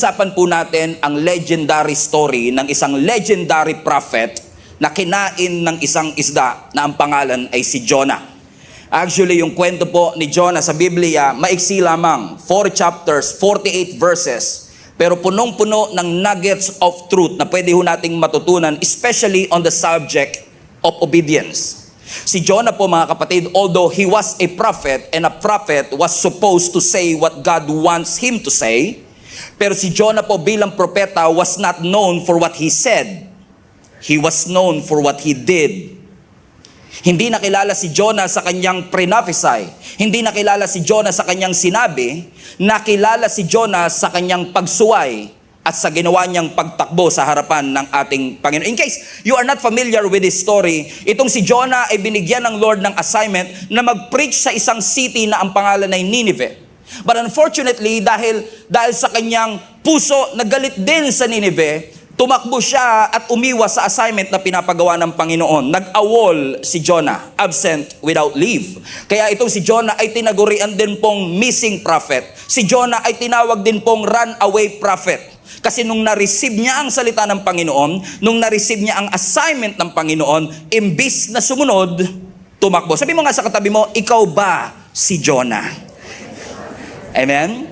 Pag-uusapan po natin ang legendary story ng isang legendary prophet na kinain ng isang isda na ang pangalan ay si Jonah. Actually, yung kwento po ni Jonah sa Biblia, maiksi lamang, 4 chapters, 48 verses, pero punong-puno ng nuggets of truth na pwede ho nating matutunan, especially on the subject of obedience. Si Jonah po, mga kapatid, although he was a prophet and a prophet was supposed to say what God wants him to say, pero si Jonah po bilang propeta was not known for what he said. He was known for what he did. Hindi nakilala si Jonah sa kanyang pre-prophesy. Hindi nakilala si Jonah sa kanyang sinabi. Nakilala si Jonah sa kanyang pagsuway at sa ginawa niyang pagtakbo sa harapan ng ating Panginoon. In case you are not familiar with this story, itong si Jonah ay binigyan ng Lord ng assignment na mag-preach sa isang city na ang pangalan ay Nineveh. But unfortunately, dahil sa kanyang puso na galit din sa Nineveh, tumakbo siya at umiwas sa assignment na pinapagawa ng Panginoon. Nag-awol si Jonah, absent without leave. Kaya itong si Jonah ay tinagurian din pong missing prophet. Si Jonah ay tinawag din pong runaway prophet. Kasi nung na-receive niya ang salita ng Panginoon, nung na-receive niya ang assignment ng Panginoon, imbis na sumunod, tumakbo. Sabi mo nga sa katabi mo, ikaw ba si Jonah? Amen?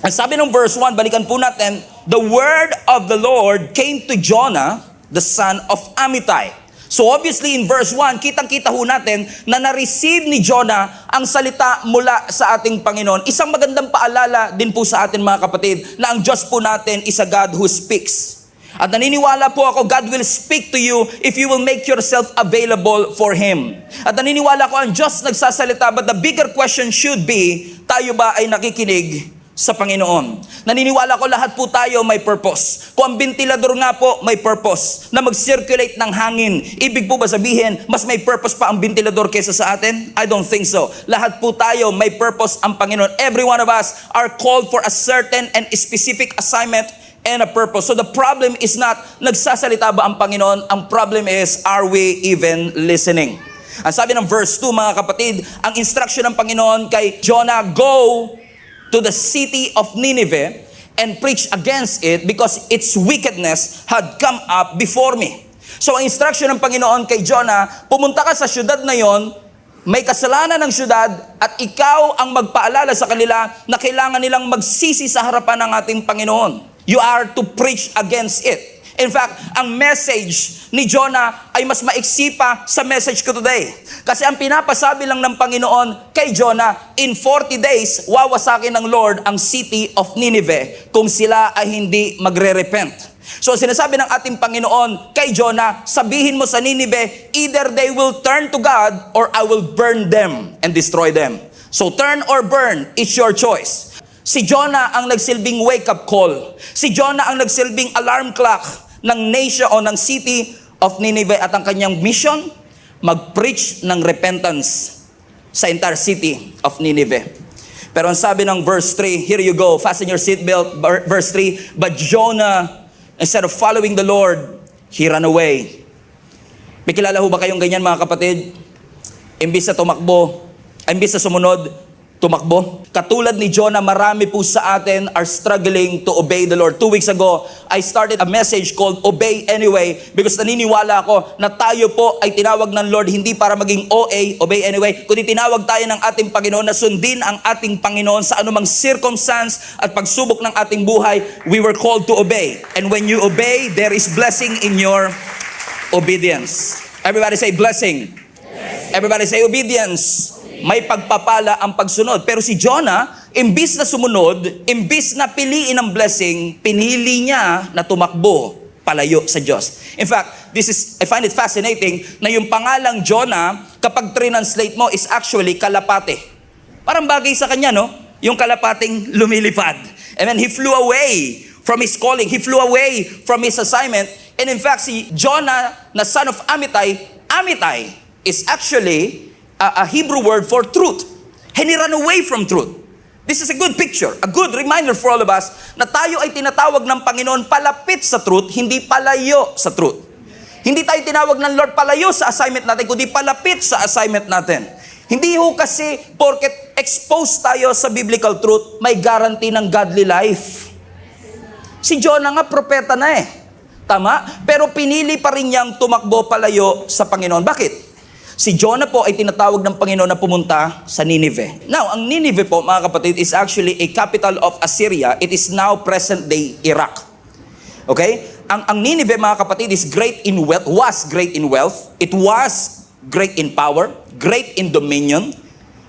Ang sabi ng verse 1, balikan po natin, the word of the Lord came to Jonah, the son of Amittai. So obviously in verse 1, kitang-kita ho natin na na-receive ni Jonah ang salita mula sa ating Panginoon. Isang magandang paalala din po sa atin, mga kapatid, na ang Diyos po natin is a God who speaks. At naniniwala po ako, God will speak to you if you will make yourself available for Him. At naniniwala ko ang Diyos nagsasalita, but the bigger question should be, tayo ba ay nakikinig sa Panginoon? Naniniwala ko lahat po tayo may purpose. Kung ang ventilador nga po may purpose, na mag-circulate ng hangin, ibig po ba sabihin, mas may purpose pa ang ventilador kaysa sa atin? I don't think so. Lahat po tayo may purpose ang Panginoon. Every one of us are called for a certain and specific assignment and a purpose. So the problem is not, nagsasalita ba ang Panginoon? Ang problem is, are we even listening? Ang sabi ng verse 2, mga kapatid, ang instruction ng Panginoon kay Jonah, go to the city of Nineveh and preach against it because its wickedness had come up before me. So ang instruction ng Panginoon kay Jonah, pumunta ka sa syudad na yon, may kasalanan ng syudad at ikaw ang magpaalala sa kanila na kailangan nilang magsisi sa harapan ng ating Panginoon. You are to preach against it. In fact, ang message ni Jonah ay mas maiksi pa sa message ko today. Kasi ang pinapasabi lang ng Panginoon kay Jonah, in 40 days, wawasakin ng Lord ang city of Nineveh kung sila ay hindi magre-repent. So sinasabi ng ating Panginoon kay Jonah, sabihin mo sa Nineveh, either they will turn to God or I will burn them and destroy them. So turn or burn, it's your choice. Si Jonah ang nagsilbing wake-up call. Si Jonah ang nagsilbing alarm clock ng nation o ng city of Nineveh at ang kanyang mission, mag-preach ng repentance sa entire city of Nineveh. Pero ang sabi ng verse 3, here you go, fasten your seatbelt, verse 3, but Jonah, instead of following the Lord, he ran away. May kilala ho ba kayong ganyan, mga kapatid? Imbis na tumakbo, imbis na sumunod, tumakbo. Katulad ni Jonah, marami po sa atin are struggling to obey the Lord. 2 weeks ago, I started a message called Obey Anyway because naniniwala ako na tayo po ay tinawag ng Lord hindi para maging OA, obey anyway, kundi tinawag tayo ng ating Panginoon na sundin ang ating Panginoon sa anumang circumstance at pagsubok ng ating buhay. We were called to obey. And when you obey, there is blessing in your obedience. Everybody say blessing. Everybody say obedience. May pagpapala ang pagsunod. Pero si Jonah, imbis na sumunod, imbis na piliin ang blessing, pinili niya na tumakbo palayo sa Diyos. In fact, I find it fascinating na yung pangalang Jonah, kapag translate mo, is actually kalapate. Parang bagay sa kanya, no? Yung kalapating lumilipad. And then he flew away from his calling. He flew away from his assignment. And in fact, si Jonah, na son of Amittai, Amittai is actually a Hebrew word for truth. And he ran away from truth. This is a good picture, a good reminder for all of us na tayo ay tinatawag ng Panginoon palapit sa truth, hindi palayo sa truth. Hindi tayo tinawag ng Lord palayo sa assignment natin, kundi palapit sa assignment natin. Hindi ho kasi porket exposed tayo sa biblical truth, may guarantee ng godly life. Si Jonah nga, propeta na eh. Tama? Pero pinili pa rin niyang tumakbo palayo sa Panginoon. Bakit? Si Jonah po ay tinatawag ng Panginoon na pumunta sa Nineveh. Now, ang Nineveh po, mga kapatid, is actually a capital of Assyria. It is now present-day Iraq. Okay? Ang Nineveh, mga kapatid, is great in wealth, was great in wealth. It was great in power, great in dominion.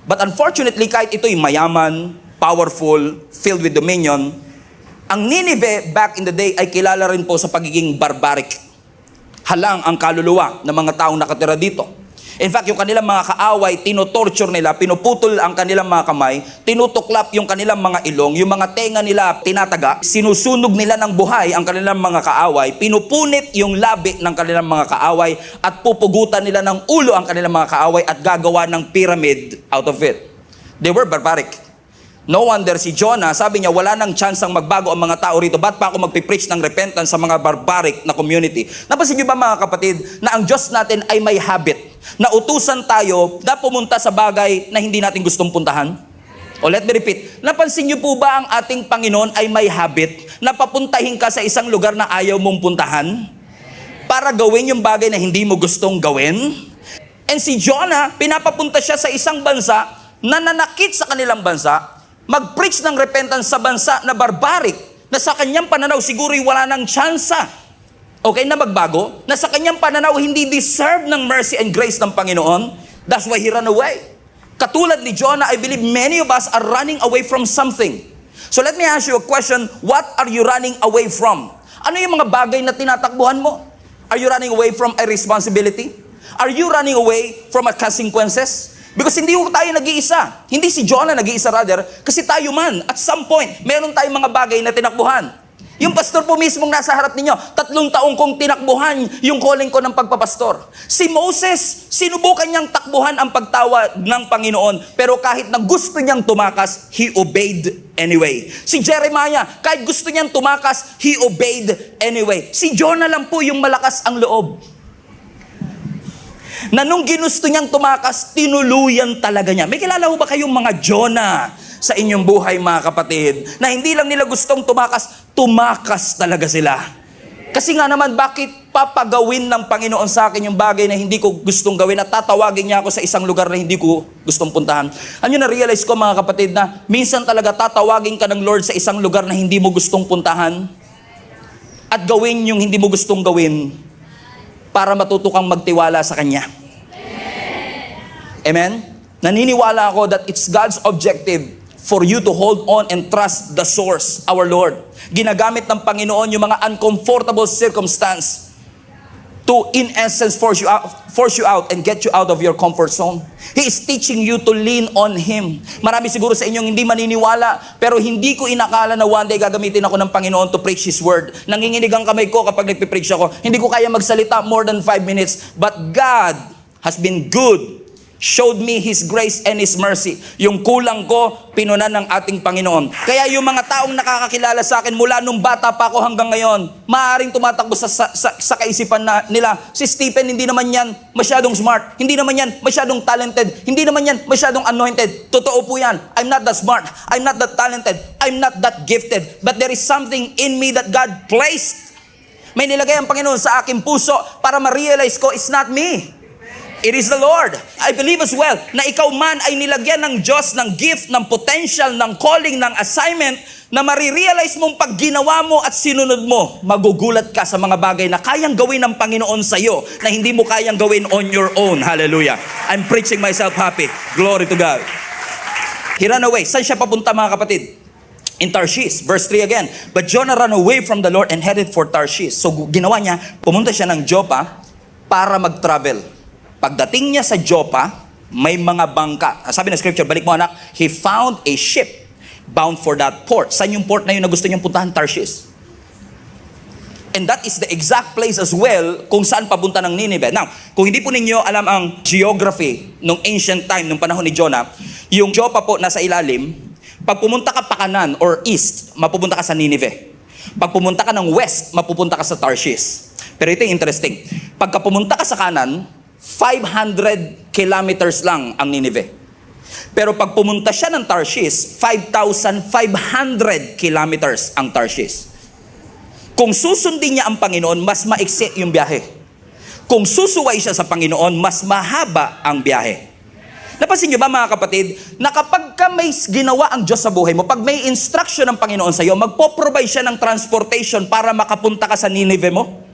But unfortunately, kahit ito'y mayaman, powerful, filled with dominion, ang Nineveh back in the day ay kilala rin po sa pagiging barbaric. Halang ang kaluluwa ng mga taong nakatira dito. In fact, yung kanilang mga kaaway, tinotorture nila, pinuputol ang kanilang mga kamay, tinutuklap yung kanilang mga ilong, yung mga tenga nila tinataga, sinusunog nila ng buhay ang kanilang mga kaaway, pinupunit yung labi ng kanilang mga kaaway, at pupugutan nila ng ulo ang kanilang mga kaaway at gagawa ng pyramid out of it. They were barbaric. No wonder si Jonah, sabi niya, wala nang chance ang magbago ang mga tao rito. Ba't pa ako magpipreach ng repentance sa mga barbaric na community? Napansin niyo ba, mga kapatid, na ang Diyos natin ay may habit na utusan tayo na pumunta sa bagay na hindi natin gustong puntahan? O let me repeat, napansin niyo po ba ang ating Panginoon ay may habit na papuntahin ka sa isang lugar na ayaw mong puntahan para gawin yung bagay na hindi mo gustong gawin? And si Jonah, pinapapunta siya sa isang bansa na nanakit sa kanilang bansa, mag-preach ng repentance sa bansa na barbaric, na sa kanyang pananaw siguro wala nang tsansa, okay, na magbago, na sa kanyang pananaw hindi deserve ng mercy and grace ng Panginoon. That's why he ran away. Katulad ni Jonah, I believe many of us are running away from something. So let me ask you a question, what are you running away from? Ano yung mga bagay na tinatakbuhan mo? Are you running away from a responsibility? Are you running away from a consequences? Because hindi tayo nag-iisa. Hindi si Jonah nag-iisa rather, kasi tayo man, at some point, meron tayong mga bagay na tinakbuhan. Yung pastor po mismong nasa harap ninyo, 3 taong kong tinakbuhan yung calling ko ng pagpapastor. Si Moses, sinubukan niyang takbuhan ang pagtawag ng Panginoon, pero kahit na gusto niyang tumakas, he obeyed anyway. Si Jeremiah, kahit gusto niyang tumakas, he obeyed anyway. Si Jonah lang po yung malakas ang loob, na nung ginusto niyang tumakas, tinuluyan talaga niya. May kilala ho ba kayong mga Jonah sa inyong buhay, mga kapatid, na hindi lang nila gustong tumakas talaga sila? Kasi nga naman, bakit papagawin ng Panginoon sa akin yung bagay na hindi ko gustong gawin at tatawagin niya ako sa isang lugar na hindi ko gustong puntahan? Ano yun, na-realize ko, mga kapatid, na minsan talaga tatawagin ka ng Lord sa isang lugar na hindi mo gustong puntahan at gawin yung hindi mo gustong gawin para matuto kang magtiwala sa Kanya. Amen? Naniniwala ako that it's God's objective for you to hold on and trust the source, our Lord. Ginagamit ng Panginoon yung mga uncomfortable circumstance to, in essence, force you out and get you out of your comfort zone. He is teaching you to lean on Him. Marami siguro sa inyong hindi maniniwala, pero hindi ko inakala na one day gagamitin ako ng Panginoon to preach His Word. Nanginginig ang kamay ko kapag nagpipreach ako. Hindi ko kaya magsalita more than 5 minutes. But God has been good, showed me His grace and His mercy. Yung kulang ko, pinunan ng ating Panginoon. Kaya yung mga taong nakakakilala sa akin mula nung bata pa ako hanggang ngayon, maaaring tumatakbo sa kaisipan nila, si Stephen, hindi naman yan masyadong smart, hindi naman yan masyadong talented, hindi naman yan masyadong anointed. Totoo po yan. I'm not that smart, I'm not that talented, I'm not that gifted, but there is something in me that God placed. May nilagay ang Panginoon sa aking puso para ma-realize ko, it's not me. It is the Lord. I believe as well na ikaw man ay nilagyan ng Diyos ng gift, ng potential, ng calling, ng assignment na marirealize mong pag ginawa mo at sinunod mo, magugulat ka sa mga bagay na kayang gawin ng Panginoon sa iyo na hindi mo kayang gawin on your own. Hallelujah. I'm preaching myself happy. Glory to God. He ran away. Saan siya papunta, mga kapatid? In Tarshish. Verse 3 again. But Jonah ran away from the Lord and headed for Tarshish. So ginawa niya, pumunta siya ng Joppa para mag-travel. Pagdating niya sa Joppa, may mga bangka. Sabi ng scripture, balik mo anak, he found a ship bound for that port. Saan yung port na yun na gusto niyang puntahan? Tarshish. And that is the exact place as well kung saan papunta ng Nineveh. Now, kung hindi po ninyo alam ang geography nung ancient time, nung panahon ni Jonah, yung Joppa po nasa ilalim, pag pumunta ka pa kanan or east, mapupunta ka sa Nineveh. Pag pumunta ka ng west, mapupunta ka sa Tarshish. Pero ito yung interesting. Pagka pumunta ka sa kanan, 500 kilometers lang ang Nineveh. Pero pag pumunta siya ng Tarshish, 5,500 kilometers ang Tarshish. Kung susundin niya ang Panginoon, mas maiksi yung biyahe. Kung susuway siya sa Panginoon, mas mahaba ang biyahe. Napansin niyo ba mga kapatid, na kapag ka may ginawa ang Diyos sa buhay mo, pag may instruction ng Panginoon sa iyo, magpo-provide siya ng transportation para makapunta ka sa Nineveh mo?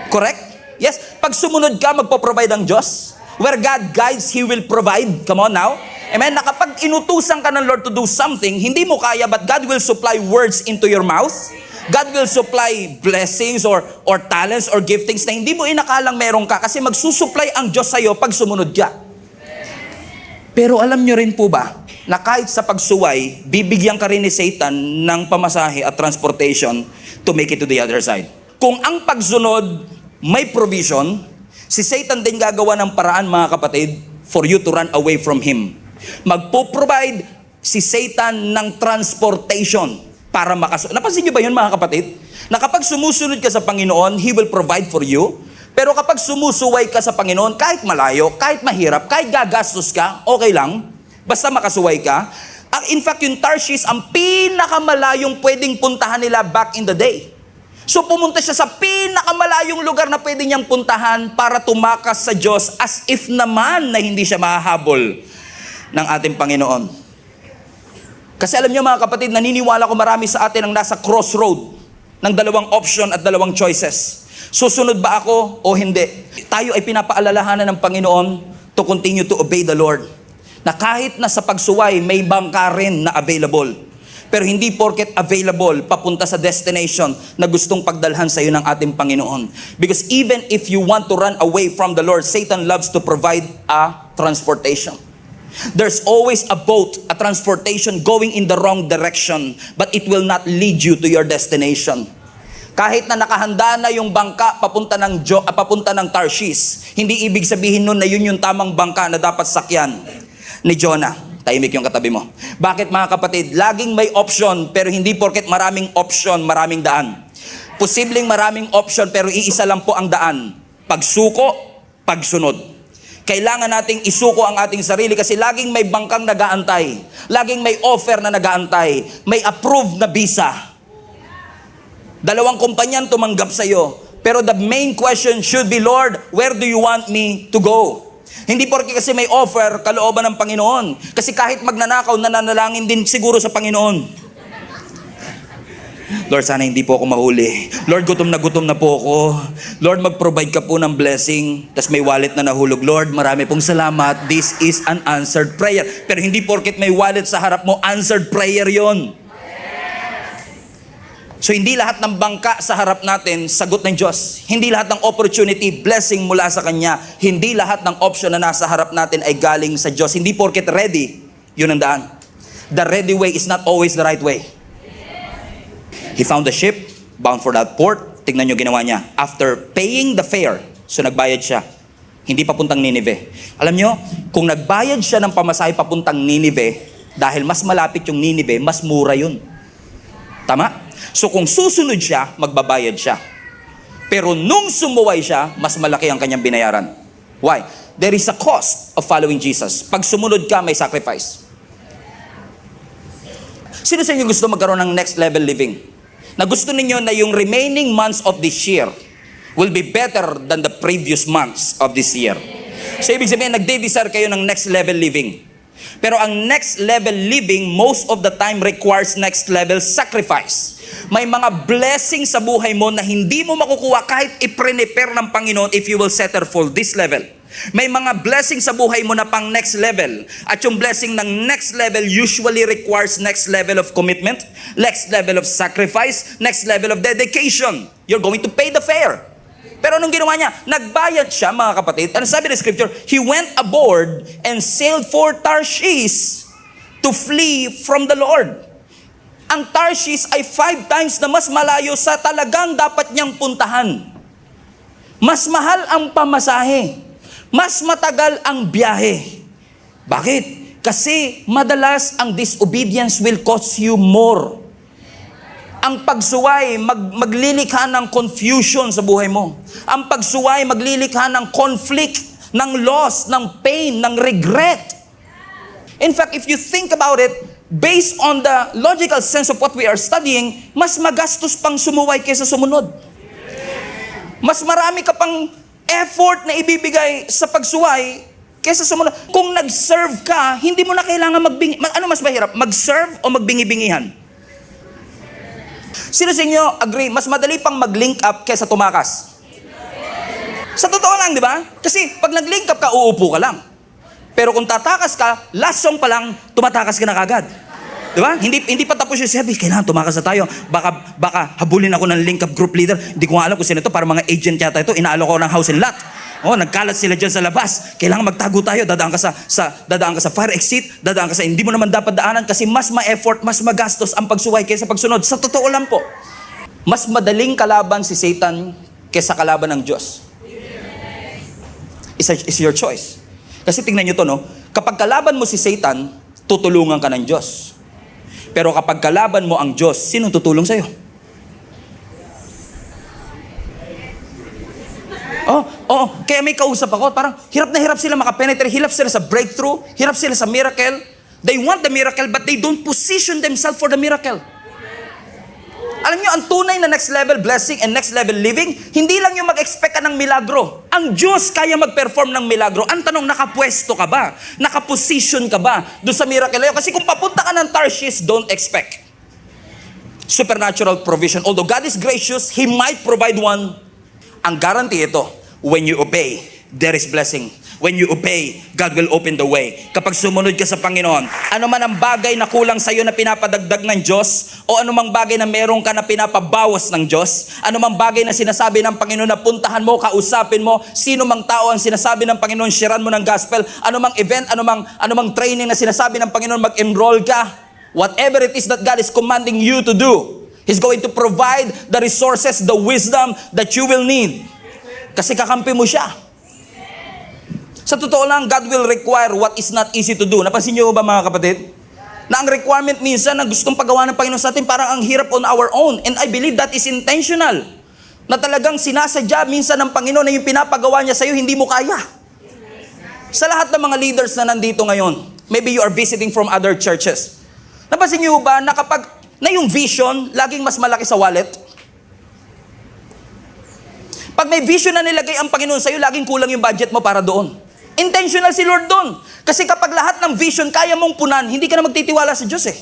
Correct? Yes? Pag sumunod ka, magpo-provide ang Diyos. Where God guides, He will provide. Come on now. Amen? Na kapag inutusan ka ng Lord to do something, hindi mo kaya, but God will supply words into your mouth. God will supply blessings or talents or giftings na hindi mo inakalang meron ka kasi magsusupply ang Diyos sa iyo pag sumunod ka. Pero alam nyo rin po ba, na kahit sa pagsuway, bibigyan ka rin ni Satan ng pamasahe at transportation to make it to the other side. Kung ang pagsunod may provision, si Satan din gagawa ng paraan mga kapatid for you to run away from him. Magpo-provide si Satan ng transportation para makasunod. Napansin nyo ba yun mga kapatid? Na kapag sumusunod ka sa Panginoon, He will provide for you. Pero kapag sumusuway ka sa Panginoon, kahit malayo, kahit mahirap, kahit gagastos ka, okay lang. Basta makasuway ka. In fact, yung Tarshish, ang pinakamalayong pwedeng puntahan nila back in the day. So pumunta siya sa pinakamalayong lugar na pwede niyang puntahan para tumakas sa Diyos as if naman na hindi siya mahahabol ng ating Panginoon. Kasi alam niyo mga kapatid, naniniwala ko marami sa atin ang nasa crossroad ng dalawang option at dalawang choices. Susunod ba ako o hindi? Tayo ay pinapaalalahanan ng Panginoon to continue to obey the Lord. Na kahit na sa pagsuway, may bangka rin na available. Pero hindi porket available, papunta sa destination na gustong pagdalhan sa iyo ng ating Panginoon. Because even if you want to run away from the Lord, Satan loves to provide a transportation. There's always a boat, a transportation going in the wrong direction, but it will not lead you to your destination. Kahit na nakahanda na yung bangka papunta ng Tarshish, hindi ibig sabihin nun na yun yung tamang bangka na dapat sakyan ni Jonah. Tahimik yung katabi mo. Bakit mga kapatid? Laging may option, pero hindi porket maraming option, maraming daan. Posibleng maraming option, pero iisa lang po ang daan. Pagsuko, pagsunod. Kailangan nating isuko ang ating sarili kasi laging may bangkang nag-aantay. Laging may offer na nag-aantay. May approved na visa. Dalawang kumpanyan tumanggap sa iyo. Pero the main question should be, Lord, where do you want me to go? Hindi porke kasi may offer, kalooban ng Panginoon. Kasi kahit magnanakaw, nananalangin din siguro sa Panginoon. Lord, sana hindi po ako mahuli. Lord, gutom na po ako. Lord, mag-provide ka po ng blessing. Tas may wallet na nahulog. Lord, marami pong salamat. This is an answered prayer. Pero hindi porket may wallet sa harap mo, answered prayer yon. So hindi lahat ng bangka sa harap natin, sagot ng Diyos. Hindi lahat ng opportunity, blessing mula sa Kanya. Hindi lahat ng option na nasa harap natin ay galing sa Diyos. Hindi porket ready, yun ang daan. The ready way is not always the right way. He found a ship, bound for that port. Tignan nyo ginawa niya. After paying the fare, so nagbayad siya. Hindi papuntang Nineveh. Alam nyo, kung nagbayad siya ng pamasahe papuntang Nineveh, dahil mas malapit yung Nineveh, mas mura yun. Tama? So kung susunod siya, magbabayad siya. Pero nung sumuway siya, mas malaki ang kanyang binayaran. Why? There is a cost of following Jesus. Pag sumunod ka, may sacrifice. Sino sa inyo gusto magkaroon ng next level living? Na gusto ninyo na yung remaining months of this year will be better than the previous months of this year. So ibig sabihin, nagde-desire kayo ng next level living. Pero ang next level living, most of the time requires next level sacrifice. May mga blessing sa buhay mo na hindi mo makukuha kahit i-prepare ng Panginoon if you will settle for this level. May mga blessing sa buhay mo na pang next level. At yung blessing ng next level usually requires next level of commitment, next level of sacrifice, next level of dedication. You're going to pay the fare. Pero anong ginawa niya? Nagbayad siya, mga kapatid. Ano sabi ng scripture? He went aboard and sailed for Tarshish to flee from the Lord. Ang Tarshish ay 5 times na mas malayo sa talagang dapat niyang puntahan. Mas mahal ang pamasahe. Mas matagal ang biyahe. Bakit? Kasi madalas ang disobedience will cost you more. Ang pagsuway, maglilikha ng confusion sa buhay mo. Ang pagsuway, maglilikha ng conflict, ng loss, ng pain, ng regret. In fact, if you think about it, based on the logical sense of what we are studying, mas magastos pang sumuway kaysa sumunod. Mas marami ka pang effort na ibibigay sa pagsuway kaysa sumunod. Kung nag-serve ka, hindi mo na kailangan magbingi. Ano mas mahirap? Mag-serve o magbingi-bingihan? Sino sa inyo agree, mas madali pang mag-link up kaysa tumakas? Sa totoo lang, di ba? Kasi pag nag-link up ka, uupo ka lang. Pero kung tatakas ka, last song pa lang, tumatakas ka na kagad. Di ba? Hindi pa tapos yung sabi, kailangan tumakas na tayo. Baka habulin ako ng link up group leader. Hindi ko nga alam kung sino ito, para mga agent yata ito, inaalo ko ng house and lot. Nagkalat sila dyan sa labas. Kailangan magtago tayo. Dadaan ka sa fire exit, dadaan ka sa hindi mo naman dapat daanan kasi mas ma-effort, mas magastos ang pagsuway kaysa pagsunod. Sa totoo lang po, mas madaling kalaban si Satan kaysa kalaban ng Diyos. It's your choice. Kasi tingnan nyo to, no? Kapag kalaban mo si Satan, tutulungan ka ng Diyos. Pero kapag kalaban mo ang Diyos, sino tutulong sa'yo? Kaya may kausap ako, parang hirap na hirap sila makapenetrate, hirap sila sa breakthrough, hirap sila sa miracle. They want the miracle, but they don't position themselves for the miracle. Alam nyo, ang tunay na next level blessing and next level living, hindi lang yung mag-expect ka ng milagro. Ang Diyos kaya mag-perform ng milagro. Ang tanong, nakapwesto ka ba? Nakaposition ka ba doon sa miracle? Kasi kung papunta ka ng Tarshish, don't expect supernatural provision. Although God is gracious, He might provide one. Ang guarantee ito, when you obey, there is blessing. When you obey, God will open the way. Kapag sumunod ka sa Panginoon, ano man ang bagay na kulang sa iyo na pinapadagdag ng Diyos, o ano mang bagay na meron ka na pinapabawas ng Diyos, ano mang bagay na sinasabi ng Panginoon na puntahan mo, kausapin mo, sino mang tao ang sinasabi ng Panginoon, sharean mo ng gospel, ano mang event, ano mang training na sinasabi ng Panginoon, mag-enroll ka, whatever it is that God is commanding you to do, He's going to provide the resources, the wisdom that you will need. Kasi kakampi mo siya. Sa totoo lang, God will require what is not easy to do. Napansin niyo ba mga kapatid? Na ang requirement minsan na gustong pagawa ng Panginoon sa atin, parang ang hirap on our own. And I believe that is intentional. Na talagang sinasadya minsan ng Panginoon na yung pinapagawa niya sa iyo, hindi mo kaya. Sa lahat ng mga leaders na nandito ngayon, maybe you are visiting from other churches. Napansin niyo ba na kapag na yung vision, laging mas malaki sa wallet? Pag may vision na nilagay ang Panginoon sa iyo, laging kulang yung budget mo para doon. Intentional si Lord doon. Kasi kapag lahat ng vision kaya mong punan, hindi ka na magtitiwala sa Diyos eh.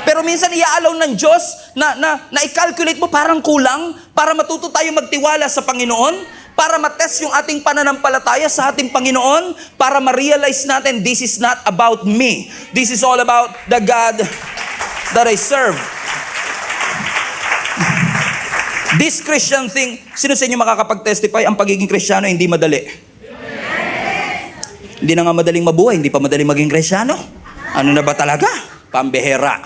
Pero minsan i-allow ng Diyos na i-calculate mo parang kulang para matuto tayo magtiwala sa Panginoon, para matest yung ating pananampalataya sa ating Panginoon, para ma-realize natin this is not about me. This is all about the God that I serve. This Christian thing, sino sa inyo makakapag-testify ang pagiging Kristiyano hindi madali? Hindi na nga madaling mabuhay, hindi pa madaling maging Kristiyano. Ano na ba talaga? Pambihera.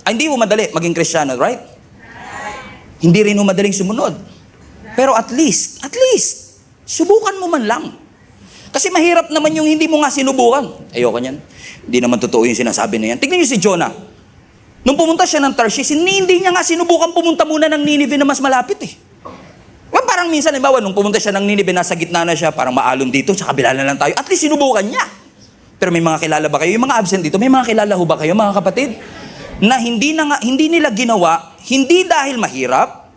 Hindi mo madali maging Kristiyano, right? Hindi rin mo madaling sumunod. Pero at least, subukan mo man lang. Kasi mahirap naman yung hindi mo nga sinubukan. Ayoko niyan. Hindi naman totoo yung sinasabi na yan. Tignan niyo si Jonah. Nung pumunta siya ng Tarshish, hindi niya nga sinubukan pumunta muna ng Nineveh na mas malapit eh. Parang minsan, halimbawa, nung pumunta siya ng Nineveh, nasa gitna na siya, parang maalon dito, sa kabila na lang tayo. At least sinubukan niya. Pero may mga kilala ba kayo? Yung mga absent dito, may mga kilala ho ba kayo, mga kapatid? Na hindi nila ginawa, hindi dahil mahirap,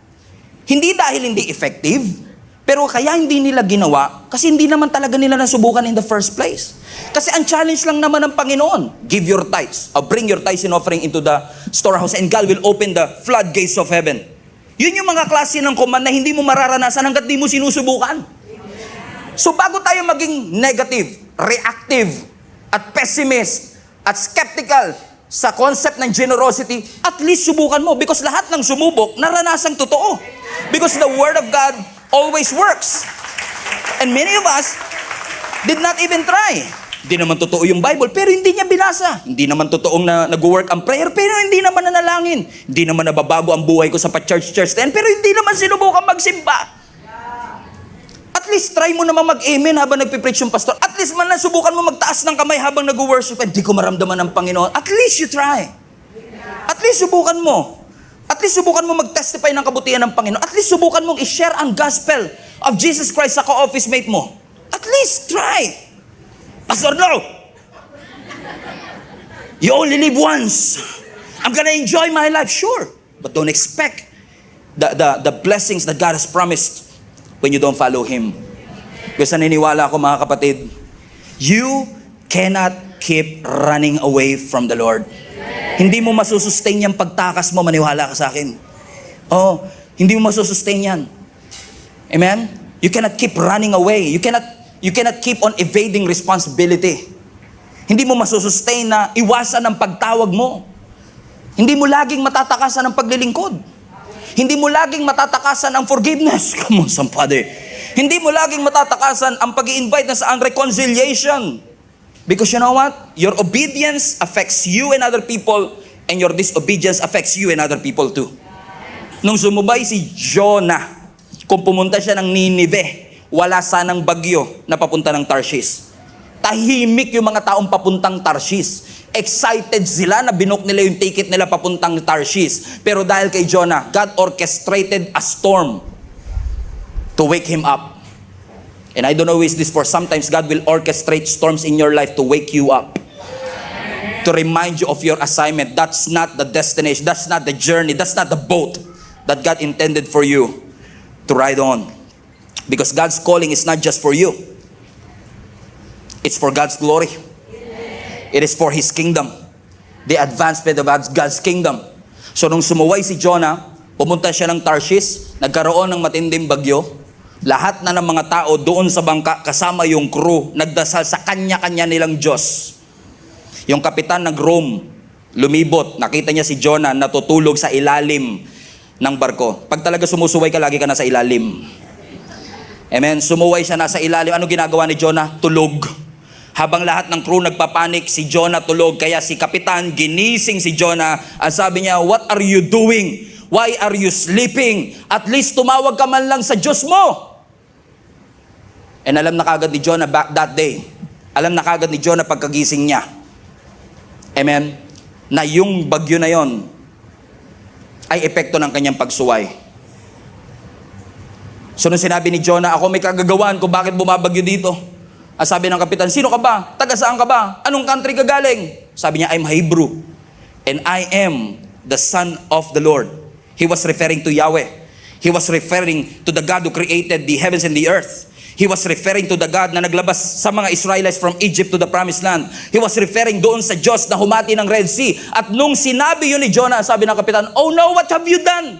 hindi dahil hindi effective, pero kaya hindi nila ginawa, kasi hindi naman talaga nila nasubukan in the first place. Kasi ang challenge lang naman ng Panginoon, give your tithes, or bring your tithes and offering into the storehouse, and God will open the floodgates of heaven. Yun yung mga klase ng command na hindi mo mararanasan hanggat di mo sinusubukan. So bago tayo maging negative, reactive, at pessimist, at skeptical sa concept ng generosity, at least subukan mo. Because lahat ng sumubok, naranasang totoo. Because the Word of God always works. And many of us did not even try. Hindi naman totoo yung Bible, pero hindi niya binasa. Hindi naman totoong na nag-work ang prayer, pero hindi naman nanalangin. Hindi naman nababago ang buhay ko sa pa-church din, pero hindi naman sinubukan magsimba. At least try mo naman mag-amen habang nagpipreach yung pastor. At least man subukan mo magtaas ng kamay habang nag-worship. Hindi ko maramdaman ng Panginoon. At least you try. At least subukan mo. At least subukan mo mag-testify ng kabutihan ng Panginoon. At least subukan mong i-share ang gospel of Jesus Christ sa ka-office mate mo. At least try. Pastor, no! You only live once. I'm gonna enjoy my life, sure. But don't expect the blessings that God has promised when you don't follow Him. Kasi naniniwala ako mga kapatid, you cannot keep running away from the Lord. Hindi mo masusustain yung pagtakas mo, maniwala ka sa akin. Oh, hindi mo masusustain yan. Amen? You cannot keep running away. You cannot keep on evading responsibility. Hindi mo masusustain na iwasan ang pagtawag mo. Hindi mo laging matatakasan ang paglilingkod. Hindi mo laging matatakasan ang forgiveness. Come on, somebody. Hindi mo laging matatakasan ang pag-i-invite na sa ang reconciliation. Because you know what? Your obedience affects you and other people, and your disobedience affects you and other people too. Nung sumubay si Jonah, kung pumunta siya ng Nineveh, wala sanang bagyo na papunta ng Tarshish. Tahimik yung mga taong papuntang Tarshish. Excited sila na binook nila yung ticket nila papuntang Tarshish. Pero dahil kay Jonah, God orchestrated a storm to wake him up. And I don't know who is this for. Sometimes God will orchestrate storms in your life to wake you up. To remind you of your assignment. That's not the destination. That's not the journey. That's not the boat that God intended for you to ride on. Because God's calling is not just for you. It's for God's glory. It is for His kingdom. The advancement of God's kingdom. So nung sumuway si Jonah, pumunta siya ng Tarshish, nagkaroon ng matinding bagyo. Lahat na ng mga tao doon sa bangka, kasama yung crew, nagdasal sa kanya-kanya nilang Diyos. Yung kapitan nag-roam, lumibot, nakita niya si Jonah natutulog sa ilalim ng barko. Pag talaga sumusuway ka, lagi ka nasa ilalim. Amen. Sumuway siya nasa ilalim. Ano ginagawa ni Jonah? Tulog. Habang lahat ng crew nagpapanik, si Jonah tulog. Kaya si kapitan ginising si Jonah. At sabi niya, "What are you doing? Why are you sleeping? At least tumawag ka man lang sa Diyos mo." And alam na kagad ni Jonah back that day. Alam na kagad ni Jonah pagkagising niya. Amen? Na yung bagyo na yon ay epekto ng kanyang pagsuway. So nung sinabi ni Jonah, "Ako may kagagawan kung bakit bumabagyo dito." Sabi ng kapitan, "Sino ka ba? Taga saan ka ba? Anong country ka galing?" Sabi niya, "I'm Hebrew. And I am the son of the Lord." He was referring to Yahweh. He was referring to the God who created the heavens and the earth. He was referring to the God na naglabas sa mga Israelites from Egypt to the promised land. He was referring doon sa Diyos na humati ng Red Sea. At nung sinabi yun ni Jonah, sabi ng kapitan, "Oh no, what have you done?"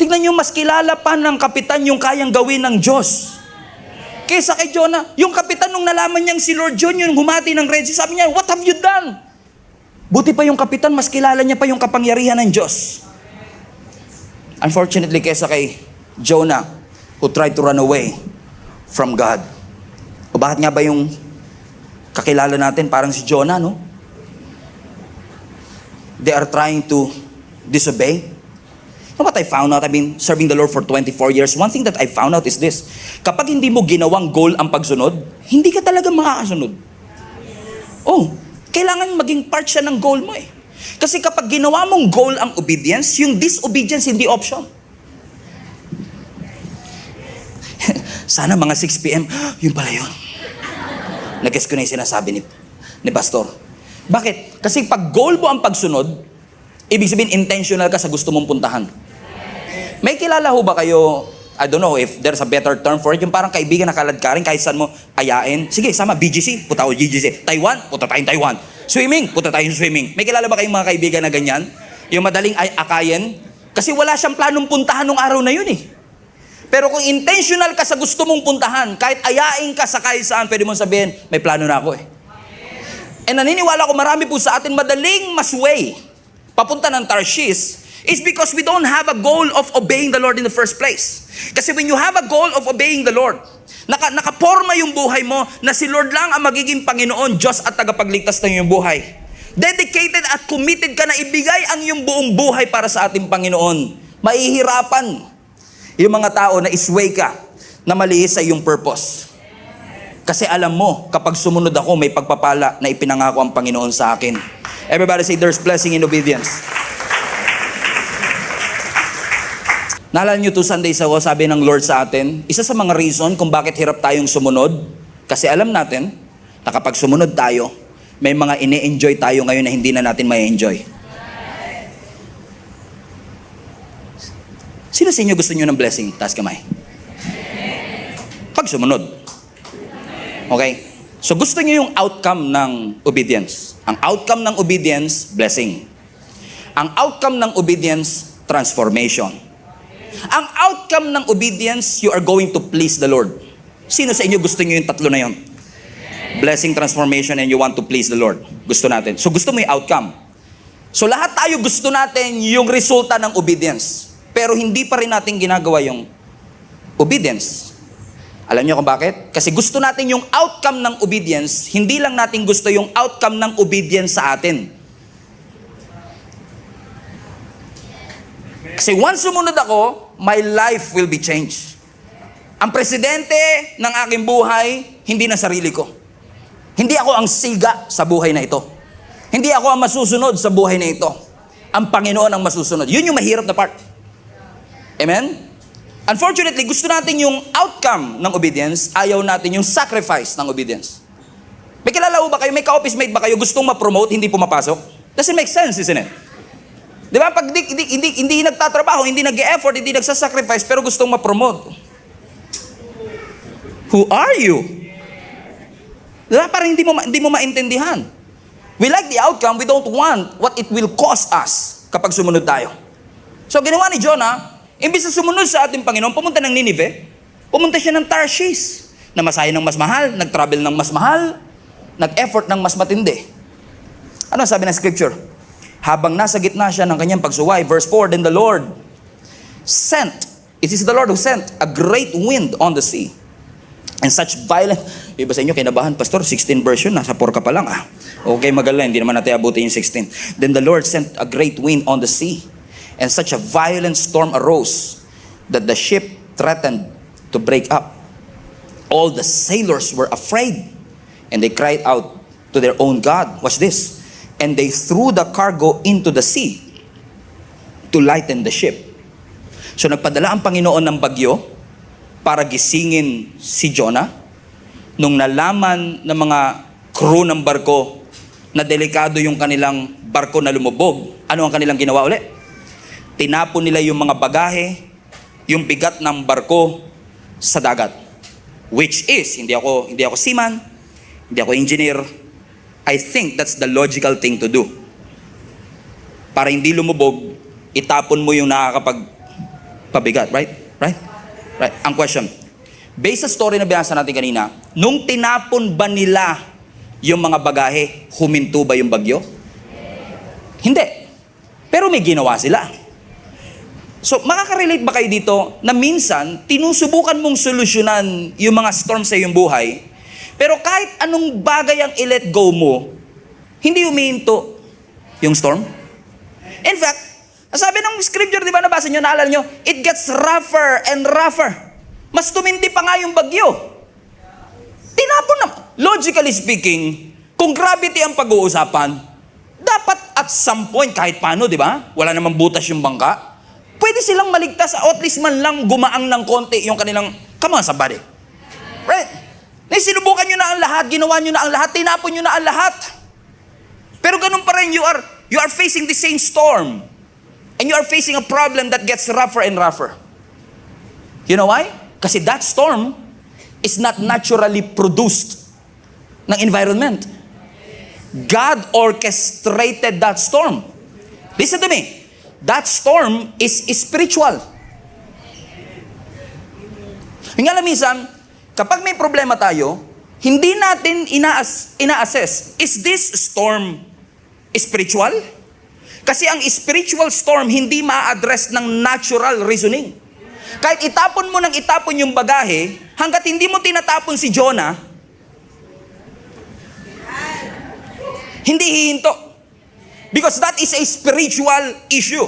Tignan nyo, mas kilala pa ng kapitan yung kayang gawin ng Diyos kaysa kay Jonah. Yung kapitan nung nalaman niyang si Lord John yung humati ng Red Sea, sabi niya, "What have you done?" Buti pa yung kapitan, mas kilala niya pa yung kapangyarihan ng Diyos. Unfortunately, kaysa kay Jonah, who tried to run away from God. O bakit nga ba yung kakilala natin parang si Jonah, no? They are trying to disobey. You know what I found out? I've been serving the Lord for 24 years. One thing that I found out is this. Kapag hindi mo ginawang goal ang pagsunod, hindi ka talaga makakasunod. Oh, kailangan maging part siya ng goal mo eh. Kasi kapag ginawa mong goal ang obedience, yung disobedience hindi option. Sana mga 6 p.m., yun pala yun. Nag-guess ko na yung sinasabi ni Pastor. Bakit? Kasi pag goal mo ang pagsunod, ibig sabihin intentional ka sa gusto mong puntahan. May kilala ho ba kayo, I don't know if there's a better term for it, yung parang kaibigan na kaladkarin, kahit saan mo ayain. Sige, sama, BGC, punta ko BGC. Taiwan, punta tayong Taiwan. Swimming, punta tayong swimming. May kilala ba kayong mga kaibigan na ganyan? Yung madaling akayin? Kasi wala siyang planong puntahan nung araw na yun eh. Pero kung intentional ka sa gusto mong puntahan, kahit ayain ka sa kahit saan, pwede mong sabihin, may plano na ako eh. And naniniwala ko marami po sa atin madaling masway papunta ng Tarshish is because we don't have a goal of obeying the Lord in the first place. Kasi when you have a goal of obeying the Lord, nakaporma yung buhay mo na si Lord lang ang magiging Panginoon, Diyos at tagapagligtas ng iyong buhay. Dedicated at committed ka na ibigay ang iyong buong buhay para sa ating Panginoon. Mahihirapan yung mga tao na isway ka na mali sa iyong purpose. Kasi alam mo, kapag sumunod ako, may pagpapala na ipinangako ang Panginoon sa akin. Everybody say, there's blessing in obedience. Naalala nyo 2 Sundays ago, sabi ng Lord sa atin, isa sa mga reason kung bakit hirap tayong sumunod, kasi alam natin na kapag sumunod tayo, may mga ine-enjoy tayo ngayon na hindi na natin ma-enjoy. Sino sa inyo gusto niyo ng blessing? Taas kamay. Pag sumunod. Okay? So gusto niyo yung outcome ng obedience. Ang outcome ng obedience, blessing. Ang outcome ng obedience, transformation. Ang outcome ng obedience, you are going to please the Lord. Sino sa inyo gusto niyo yung tatlo na yon? Blessing, transformation, and you want to please the Lord. Gusto natin. So gusto mo yung outcome. So lahat tayo gusto natin yung resulta ng obedience. Pero hindi pa rin natin ginagawa yung obedience. Alam niyo kung bakit? Kasi gusto natin yung outcome ng obedience, hindi lang natin gusto yung outcome ng obedience sa atin. Kasi once sumunod ako, my life will be changed. Ang presidente ng aking buhay, hindi na sarili ko. Hindi ako ang siga sa buhay na ito. Hindi ako ang masusunod sa buhay na ito. Ang Panginoon ang masusunod. Yun yung mahirap na part. Amen? Unfortunately, gusto natin yung outcome ng obedience, ayaw natin yung sacrifice ng obedience. May kilala ba kayo, may ka-office mate ba kayo gustong ma-promote, hindi pumapasok? Doesn't make sense, isn't it? Di ba? Pag hindi nagtatrabaho, hindi nag-e-effort, hindi nagsasacrifice, pero gustong ma-promote. Who are you? Diba? Parang hindi mo maintindihan. We like the outcome, we don't want what it will cost us kapag sumunod tayo. So ginawa ni Jonah, imbis na sumunod sa ating Panginoon, pumunta ng Nineveh, pumunta siya ng Tarshish, na masahe ng mas mahal, nag-travel ng mas mahal, nag-effort ng mas matindi. Ano sabi ng scripture? Habang nasa gitna siya ng kanyang pagsuway, verse 4, then the Lord sent, it is the Lord who sent a great wind on the sea. And such violent, iba sa inyo, kinabahan, Pastor, 16 version, nasa 4 ka pa lang ah. Okay, magala, hindi naman natin abutin yung 16. Then the Lord sent a great wind on the sea, and such a violent storm arose, that the ship threatened to break up. All the sailors were afraid, and they cried out to their own God. Watch this. And they threw the cargo into the sea to lighten the ship. So nagpadala ang Panginoon ng bagyo para gisingin si Jonah. Nung nalaman ng mga crew ng barko na delikado yung kanilang barko na lumubog, ano ang kanilang ginawa uli? Tinapon nila yung mga bagahe, yung bigat ng barko sa dagat. Which is, hindi ako seaman, hindi ako engineer, I think that's the logical thing to do. Para hindi lumubog, itapon mo yung nakakapagpabigat, right? Right? Ang question, based sa story na binasa natin kanina, nung tinapon ba nila yung mga bagahe, huminto ba yung bagyo? Hindi. Pero may ginawa sila. So, makaka-relate ba kayo dito na minsan, tinusubukan mong solusyonan yung mga storm sa iyong buhay, pero kahit anong bagay ang i-let go mo, hindi humihinto yung storm? In fact, sabi ng scripture, di ba nabasa nyo, naalala nyo, it gets rougher and rougher. Mas tumindi pa nga yung bagyo. Tinapon na. Logically speaking, kung gravity ang pag-uusapan, dapat at some point, kahit paano, di ba? Wala namang butas yung bangka. Pwede silang maligtas, o at least man lang gumaang ng konti yung kanilang, come on, somebody. Right? Sinubukan nyo na ang lahat, ginawa nyo na ang lahat, tinapon nyo na ang lahat. Pero ganun pa rin, you are facing the same storm. And you are facing a problem that gets rougher and rougher. You know why? Kasi that storm is not naturally produced ng environment. God orchestrated that storm. Listen to me. That storm is spiritual. Yung alam minsan, kapag may problema tayo, hindi natin ina-assess, is this storm spiritual? Kasi ang spiritual storm hindi ma-address ng natural reasoning. Kahit itapon mo ng itapon yung bagahe, hanggat hindi mo tinatapon si Jonah, hindi hihinto. Because that is a spiritual issue.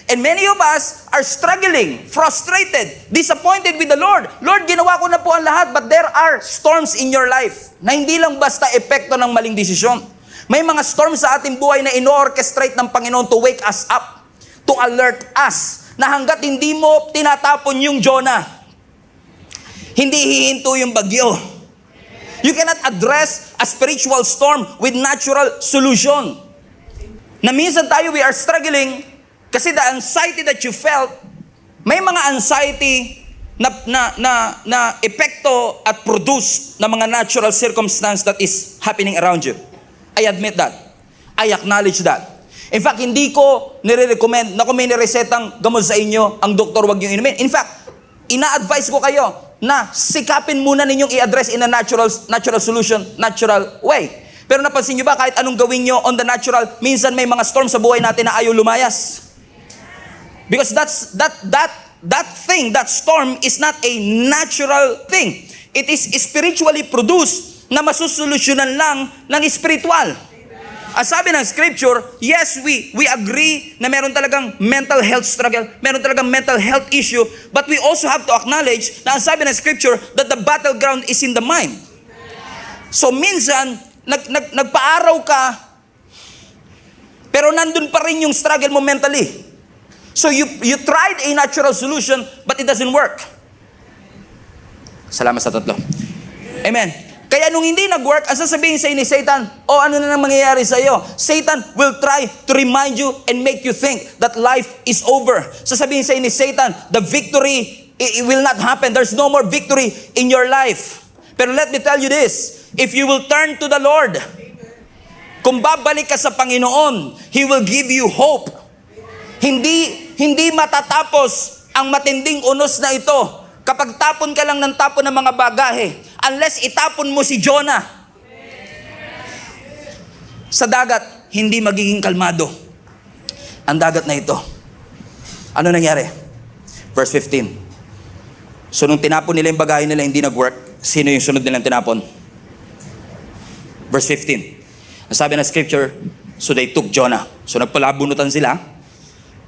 And many of us are struggling, frustrated, disappointed with the Lord. Lord, ginawa ko na po ang lahat, but there are storms in your life na hindi lang basta epekto ng maling desisyon. May mga storms sa ating buhay na ino-orchestrate ng Panginoon to wake us up, to alert us, na hanggat hindi mo tinatapon yung Jonah, hindi hihinto yung bagyo. You cannot address a spiritual storm with natural solution. Na minsan tayo, we are struggling kasi the anxiety that you felt, may mga anxiety na epekto at produce na mga natural circumstance that is happening around you. I admit that. I acknowledge that. In fact, hindi ko nire-recommend na kung may niresetang gamot sa inyo, ang doktor wag niyong inumin. In fact, ina-advise ko kayo na sikapin muna ninyong i-address in a natural solution, natural way. Pero napansin nyo ba, kahit anong gawin nyo on the natural, minsan may mga storm sa buhay natin na ayaw lumayas. Because that thing, that storm is not a natural thing. It is spiritually produced na masusolusyonan lang ng spiritual. Ang sabi ng scripture, yes, we agree na meron talagang mental health struggle, meron talagang mental health issue, but we also have to acknowledge na ang sabi ng scripture that the battleground is in the mind. So minsan, nagpaaraw ka, pero nandun pa rin yung struggle mo mentally. So you tried a natural solution, but it doesn't work. Salamat sa tatlo. Amen. Kaya nung hindi nag-work, ang sasabihin sa'yo ni Satan, ano na nang mangyayari sa'yo? Satan will try to remind you and make you think that life is over. Sasabihin sa'yo ni Satan, the victory, it will not happen. There's no more victory in your life. Pero let me tell you this, if you will turn to the Lord, kung babalik ka sa Panginoon, He will give you hope. Hindi matatapos ang matinding unos na ito kapag tapon ka lang ng tapon ng mga bagahe, unless itapon mo si Jonah sa dagat, hindi magiging kalmado ang dagat na ito. Ano nangyari? Verse 15. So nung tinapon nila yung bagahe nila, hindi nag-work. Sino yung sunod nilang tinapon? Verse 15. Ang sabi ng scripture, so they took Jonah. So nagpalabunutan sila.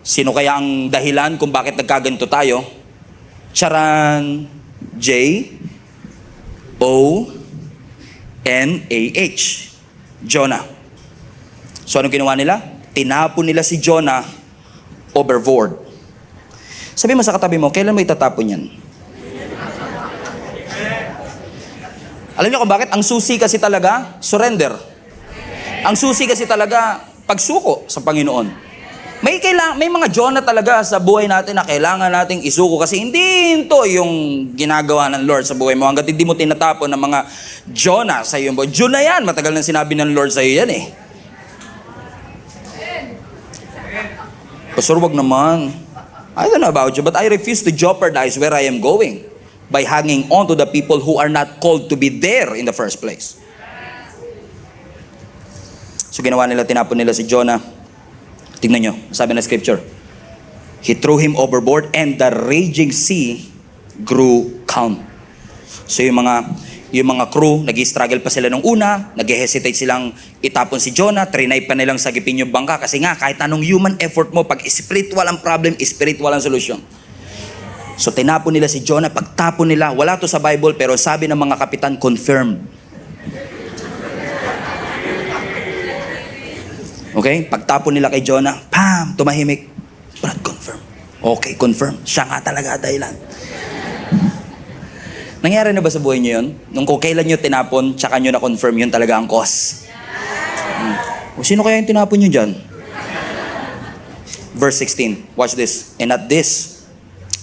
Sino kaya ang dahilan kung bakit nagkaganito tayo? Charan, J-O-N-A-H. Jonah. So anong ginawa nila? Tinapon nila si Jonah overboard. Sabi mo sa katabi mo, kailan mo itatapon yan? Alam niyo kung bakit? Ang susi kasi talaga, surrender. Ang susi kasi talaga, pagsuko sa Panginoon. May mga Jonah talaga sa buhay natin na kailangan nating isuko kasi hindi ito yung ginagawa ng Lord sa buhay mo. Hanggat hindi mo tinatapon ng mga Jonah sa iyo. Jonah yan, matagal nang sinabi ng Lord sa iyo yan eh. Pastor, wag naman. I don't know about you, but I refuse to jeopardize where I am going by hanging on to the people who are not called to be there in the first place. So ginawa nila, tinapon nila si Jonah. Tingnan nyo, sabi na scripture, He threw him overboard and the raging sea grew calm. So yung mga crew, nag-struggle pa sila nung una, nag-hesitate silang itapon si Jonah, trinay pa nilang sagipin yung bangka kasi nga kahit anong human effort mo, pag spiritual ang problem, spiritual ang solution. So tinapon nila si Jonah, pagtapon nila, wala to sa Bible pero sabi ng mga kapitan, confirmed. Okay? Pagtapon nila kay Jonah, pam, tumahimik. Brad, confirm. Okay, confirm. Siya nga talaga dahilan. Nangyari na ba sa buhay niyo yun? Nung kung kailan nyo tinapon, tsaka nyo na-confirm, yun talaga ang cause. O sino kaya yung tinapon nyo dyan? Verse 16, watch this. And at this,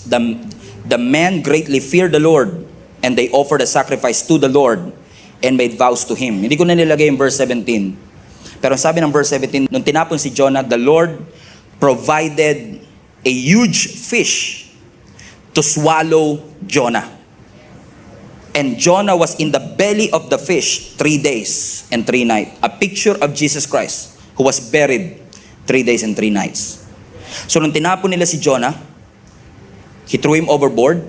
the men greatly feared the Lord, and they offered a sacrifice to the Lord, and made vows to Him. Hindi ko na nilagay yung verse 17. Pero sabi ng verse 17, nung tinapon si Jonah, the Lord provided a huge fish to swallow Jonah. And Jonah was in the belly of the fish 3 days and 3 nights. A picture of Jesus Christ who was buried 3 days and 3 nights. So nung tinapon nila si Jonah, He threw him overboard.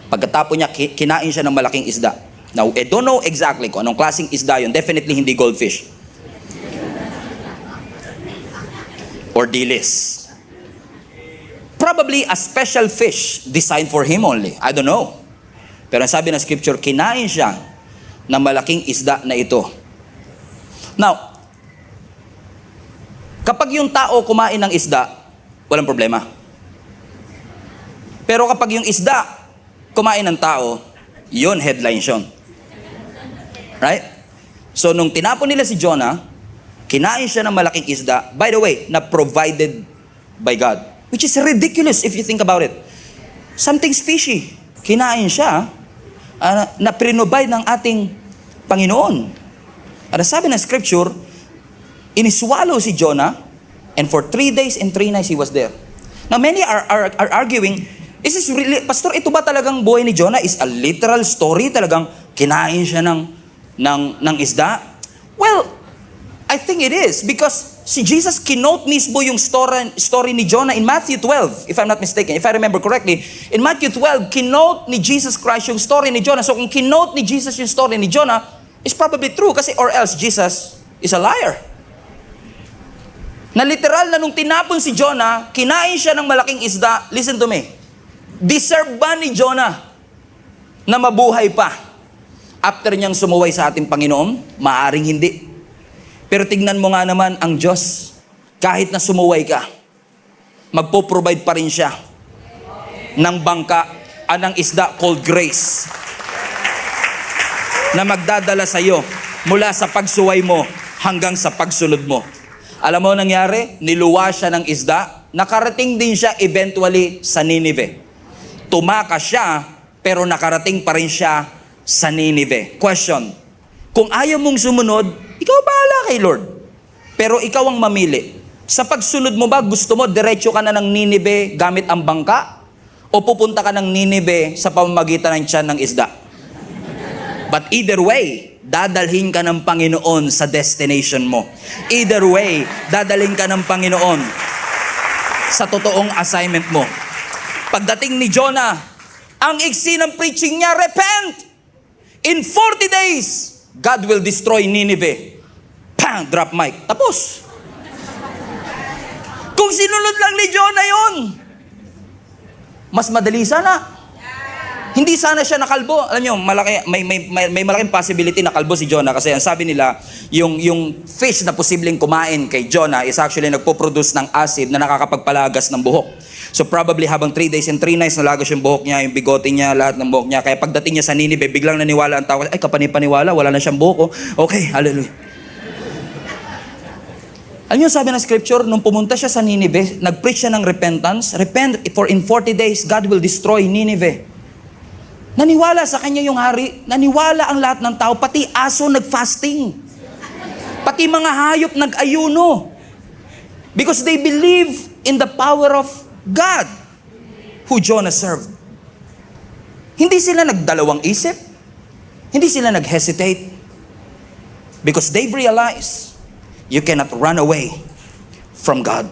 Pagkatapon niya, kinain siya ng malaking isda. Now, I don't know exactly kung anong klaseng isda yun. Definitely hindi goldfish. Or dilis. Probably a special fish designed for him only. I don't know. Pero ang sabi ng scripture, kinain siya ng malaking isda na ito. Now, kapag yung tao kumain ng isda, walang problema. Pero kapag yung isda kumain ng tao, yun headline yun. Right? So, nung tinapon nila si Jonah, kinain siya ng malaking isda, by the way, na provided by God. Which is ridiculous if you think about it. Something's fishy. Kinain siya, na prinobide ng ating Panginoon. At sabi ng scripture, iniswallow si Jonah, and for 3 days and 3 nights he was there. Now many are arguing, is this really, Pastor, ito ba talagang buhay ni Jonah is a literal story? Talagang kinain siya ng isda? Well, I think it is because si Jesus kinote mismo yung story ni Jonah in Matthew 12, if I'm not mistaken, if I remember correctly. In Matthew 12, kinote ni Jesus Christ yung story ni Jonah. So kung kinote ni Jesus yung story ni Jonah, it's probably true kasi or else Jesus is a liar. Na literal na nung tinapon si Jonah, kinain siya ng malaking isda. Listen to me. Deserve ba ni Jonah na mabuhay pa after niyang sumuway sa ating Panginoon? Maaring hindi. Pero tignan mo nga naman ang Diyos. Kahit na sumuway ka, magpo-provide pa rin siya ng bangka, ng isda called grace, na magdadala sa iyo mula sa pagsuway mo hanggang sa pagsunod mo. Alam mo nangyari? Niluwa siya ng isda. Nakarating din siya eventually sa Nineveh. Tumakas siya, pero nakarating pa rin siya sa Nineveh. Question, kung ayaw mong sumunod, ikaw bahala kay Lord. Pero ikaw ang mamili. Sa pagsunod mo ba, gusto mo diretso ka na ng Nineveh gamit ang bangka? O pupunta ka ng Nineveh sa pamamagitan ng tiyan ng isda? But either way, dadalhin ka ng Panginoon sa destination mo. Either way, dadalhin ka ng Panginoon sa totoong assignment mo. Pagdating ni Jonah, ang iksi ng preaching niya, repent! In 40 days, God will destroy Nineveh. Pang! Drop mic. Tapos. Kung sinunod lang ni Jonah yun, mas madali sana. Hindi sana siya nakalbo. Alam niyo, may malaking possibility na kalbo si Jonah kasi ang sabi nila, yung fish na posibleng kumain kay Jonah is actually nagpo-produce ng acid na nakakapagpalagas ng buhok. So probably habang 3 days and 3 nights nalagos yung buhok niya, yung bigote niya, lahat ng buhok niya. Kaya pagdating niya sa Nineveh, biglang naniwala ang tao. Ay, kapanipaniwala, wala na siyang buhok. Okay, hallelujah. Alam niyo sabi ng scripture, nung pumunta siya sa Nineveh, nag-preach siya ng repentance. Repent, for in 40 days, God will destroy Nineveh. Naniwala sa kanya yung hari. Naniwala ang lahat ng tao. Pati aso nag-fasting. Pati mga hayop nag-ayuno. Because they believe in the power of God who Jonah served. Hindi sila nagdalawang isip. Hindi sila nag-hesitate. Because they've realized you cannot run away from God.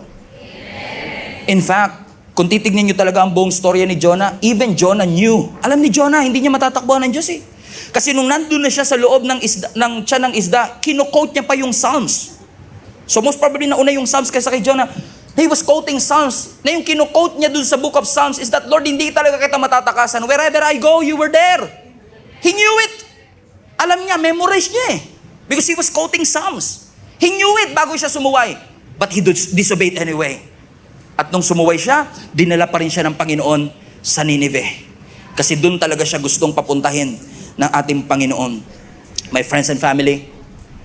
In fact, kung titignan nyo talaga ang buong storya ni Jonah, even Jonah knew. Alam ni Jonah, hindi niya matatakbuhan ng Diyos eh. Kasi nung nandun na siya sa loob ng tiyan ng isda, kino-quote niya pa yung Psalms. So most probably nauna yung Psalms kaysa kay Jonah. He was quoting Psalms. Na yung kino-quote niya dun sa book of Psalms is that, Lord, hindi talaga kita matatakasan. Wherever I go, you were there. He knew it. Alam niya, memorize niya eh. Because he was quoting Psalms. He knew it bago siya sumuway. But he disobeyed anyway. At nung sumuway siya, dinala pa rin siya ng Panginoon sa Nineveh. Kasi doon talaga siya gustong papuntahin ng ating Panginoon. My friends and family,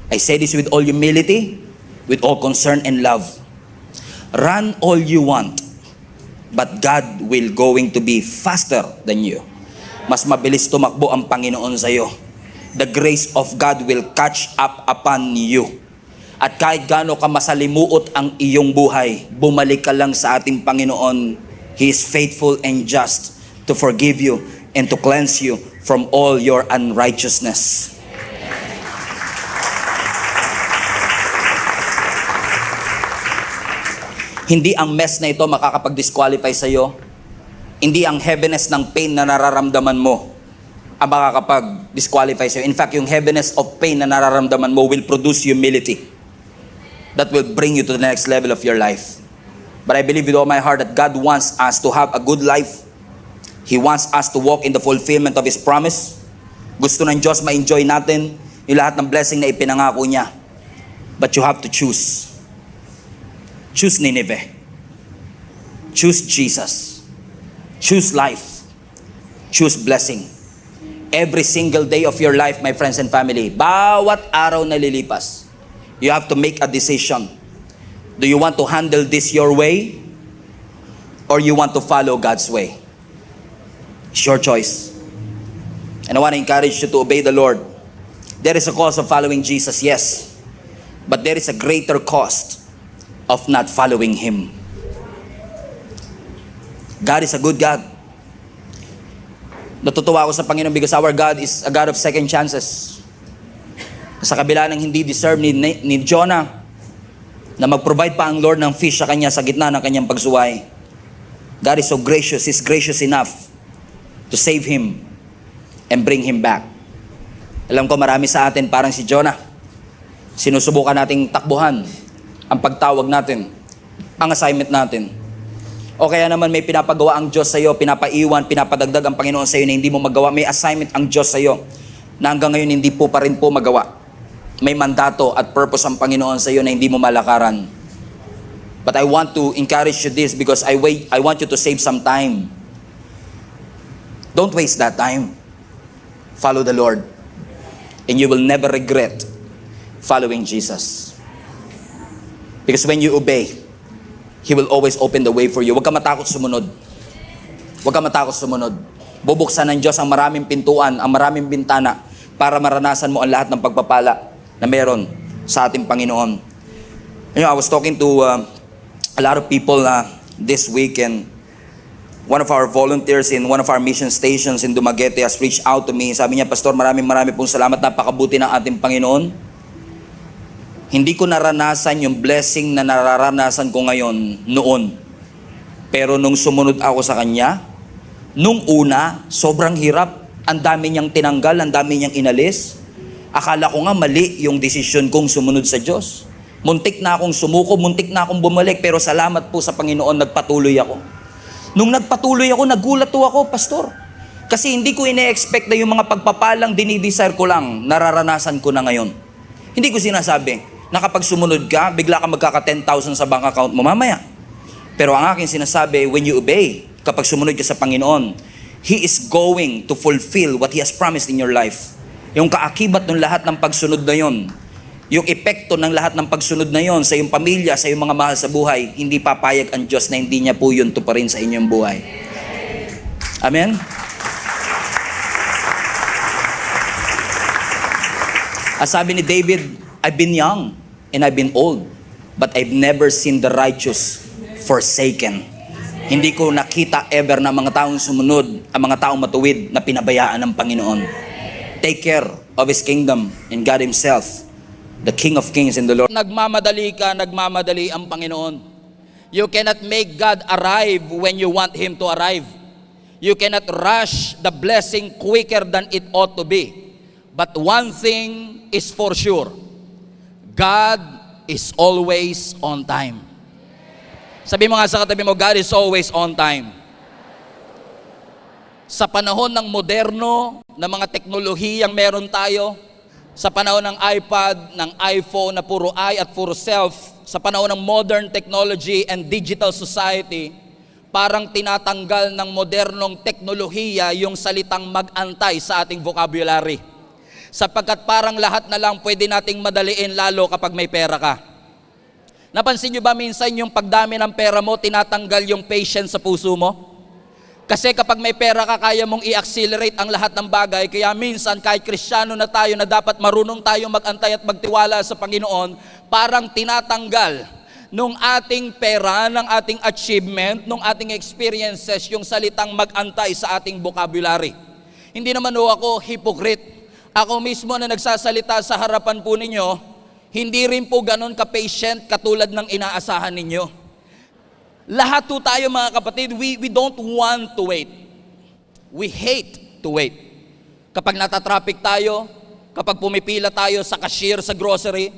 I say this with all humility, with all concern and love. Run all you want, but God will going to be faster than you. Mas mabilis tumakbo ang Panginoon sa iyo. The grace of God will catch up upon you. At kahit gaano ka masalimuot ang iyong buhay, bumalik ka lang sa ating Panginoon. He is faithful and just to forgive you and to cleanse you from all your unrighteousness. Hindi ang mess na ito makakapag-disqualify sa iyo. Hindi ang heaviness ng pain na nararamdaman mo ang makakapag-disqualify sa iyo. In fact, yung heaviness of pain na nararamdaman mo will produce humility that will bring you to the next level of your life. But I believe with all my heart that God wants us to have a good life. He wants us to walk in the fulfillment of His promise. Gusto ng Diyos ma-enjoy natin yung lahat ng blessing na ipinangako niya. But you have to choose. Choose Nineveh. Choose Jesus. Choose life. Choose blessing. Every single day of your life, my friends and family, bawat araw na lilipas, you have to make a decision. Do you want to handle this your way? Or you want to follow God's way? It's your choice. And I want to encourage you to obey the Lord. There is a cost of following Jesus, yes. But there is a greater cost of not following Him. God is a good God. Natutuwa ako sa Panginoon because our God is a God of second chances. Sa kabila ng hindi deserve ni Jonah, na mag-provide pa ang Lord ng fish sa kanya sa gitna ng kanyang pagsuway. God is so gracious, He's gracious enough to save him and bring him back. Alam ko marami sa atin parang si Jonah. Sinusubukan nating takbuhan ang pagtawag natin, ang assignment natin. O kaya naman may pinapagawa ang Diyos sa iyo, pinapaiwan, pinapadagdag ang Panginoon sa iyo na hindi mo magawa. May assignment ang Diyos sa iyo na hanggang ngayon hindi po pa rin po magawa. May mandato at purpose ang Panginoon sa iyo na hindi mo malakaran. But I want to encourage you this because I want you to save some time. Don't waste that time. Follow the Lord. And you will never regret following Jesus. Because when you obey, He will always open the way for you. Huwag ka matakot sumunod. Huwag ka matakot sumunod. Bubuksan ng Diyos ang maraming pintuan, ang maraming bintana para maranasan mo ang lahat ng pagpapala na meron sa ating Panginoon. You know, I was talking to a lot of people this week, and one of our volunteers in one of our mission stations in Dumaguete has reached out to me. Sabi niya, Pastor, maraming pong salamat. Napakabuti ng ating Panginoon. Hindi ko naranasan yung blessing na nararanasan ko ngayon noon. Pero nung sumunod ako sa Kanya, nung una, sobrang hirap. Ang dami niyang tinanggal, ang dami niyang inalis. Akala ko nga mali yung desisyon kong sumunod sa Diyos. Muntik na akong sumuko, muntik na akong bumalik, pero salamat po sa Panginoon, nagpatuloy ako. Nung nagpatuloy ako, nagulat po ako, Pastor. Kasi hindi ko ine-expect na yung mga pagpapalang dinidesire ko lang, nararanasan ko na ngayon. Hindi ko sinasabi na kapag sumunod ka, bigla ka magkaka 10,000 sa bank account mo mamaya. Pero ang aking sinasabi, when you obey, kapag sumunod ka sa Panginoon, He is going to fulfill what He has promised in your life. Yung kaakibat ng lahat ng pagsunod na yon, yung epekto ng lahat ng pagsunod na yon sa iyong pamilya, sa iyong mga mahal sa buhay, hindi papayag ang Diyos na hindi niya po yun tuparin sa inyong buhay. Amen? Sabi ni David, I've been young and I've been old, but I've never seen the righteous forsaken. Hindi ko nakita ever na mga taong sumunod, ang mga taong matuwid na pinabayaan ng Panginoon. Take care of His kingdom and God Himself, the King of Kings and the Lord. Nagmamadali ka, nagmamadali ang Panginoon. You cannot make God arrive when you want Him to arrive. You cannot rush the blessing quicker than it ought to be. But one thing is for sure, God is always on time. Sabi mo nga sa katabi mo, God is always on time. Sa panahon ng moderno, ng mga teknolohiyang meron tayo, sa panahon ng iPad, ng iPhone na puro I at puro self, sa panahon ng modern technology and digital society, parang tinatanggal ng modernong teknolohiya yung salitang mag-antay sa ating vocabulary. Sapagkat parang lahat na lang pwede nating madaliin lalo kapag may pera ka. Napansin nyo ba minsan yung pagdami ng pera mo, tinatanggal yung patience sa puso mo? Kasi kapag may pera ka, kaya mong i-accelerate ang lahat ng bagay. Kaya minsan, kahit Kristiyano na tayo na dapat marunong tayong mag-antay at magtiwala sa Panginoon, parang tinatanggal nung ating pera, ng ating achievement, nung ating experiences, yung salitang mag-antay sa ating vocabulary. Hindi naman ako hypocrite. Ako mismo na nagsasalita sa harapan po ninyo, hindi rin po ganun ka-patient katulad ng inaasahan ninyo. Lahat po tayo mga kapatid, we don't want to wait. We hate to wait. Kapag natatraffic tayo, kapag pumipila tayo sa cashier sa grocery,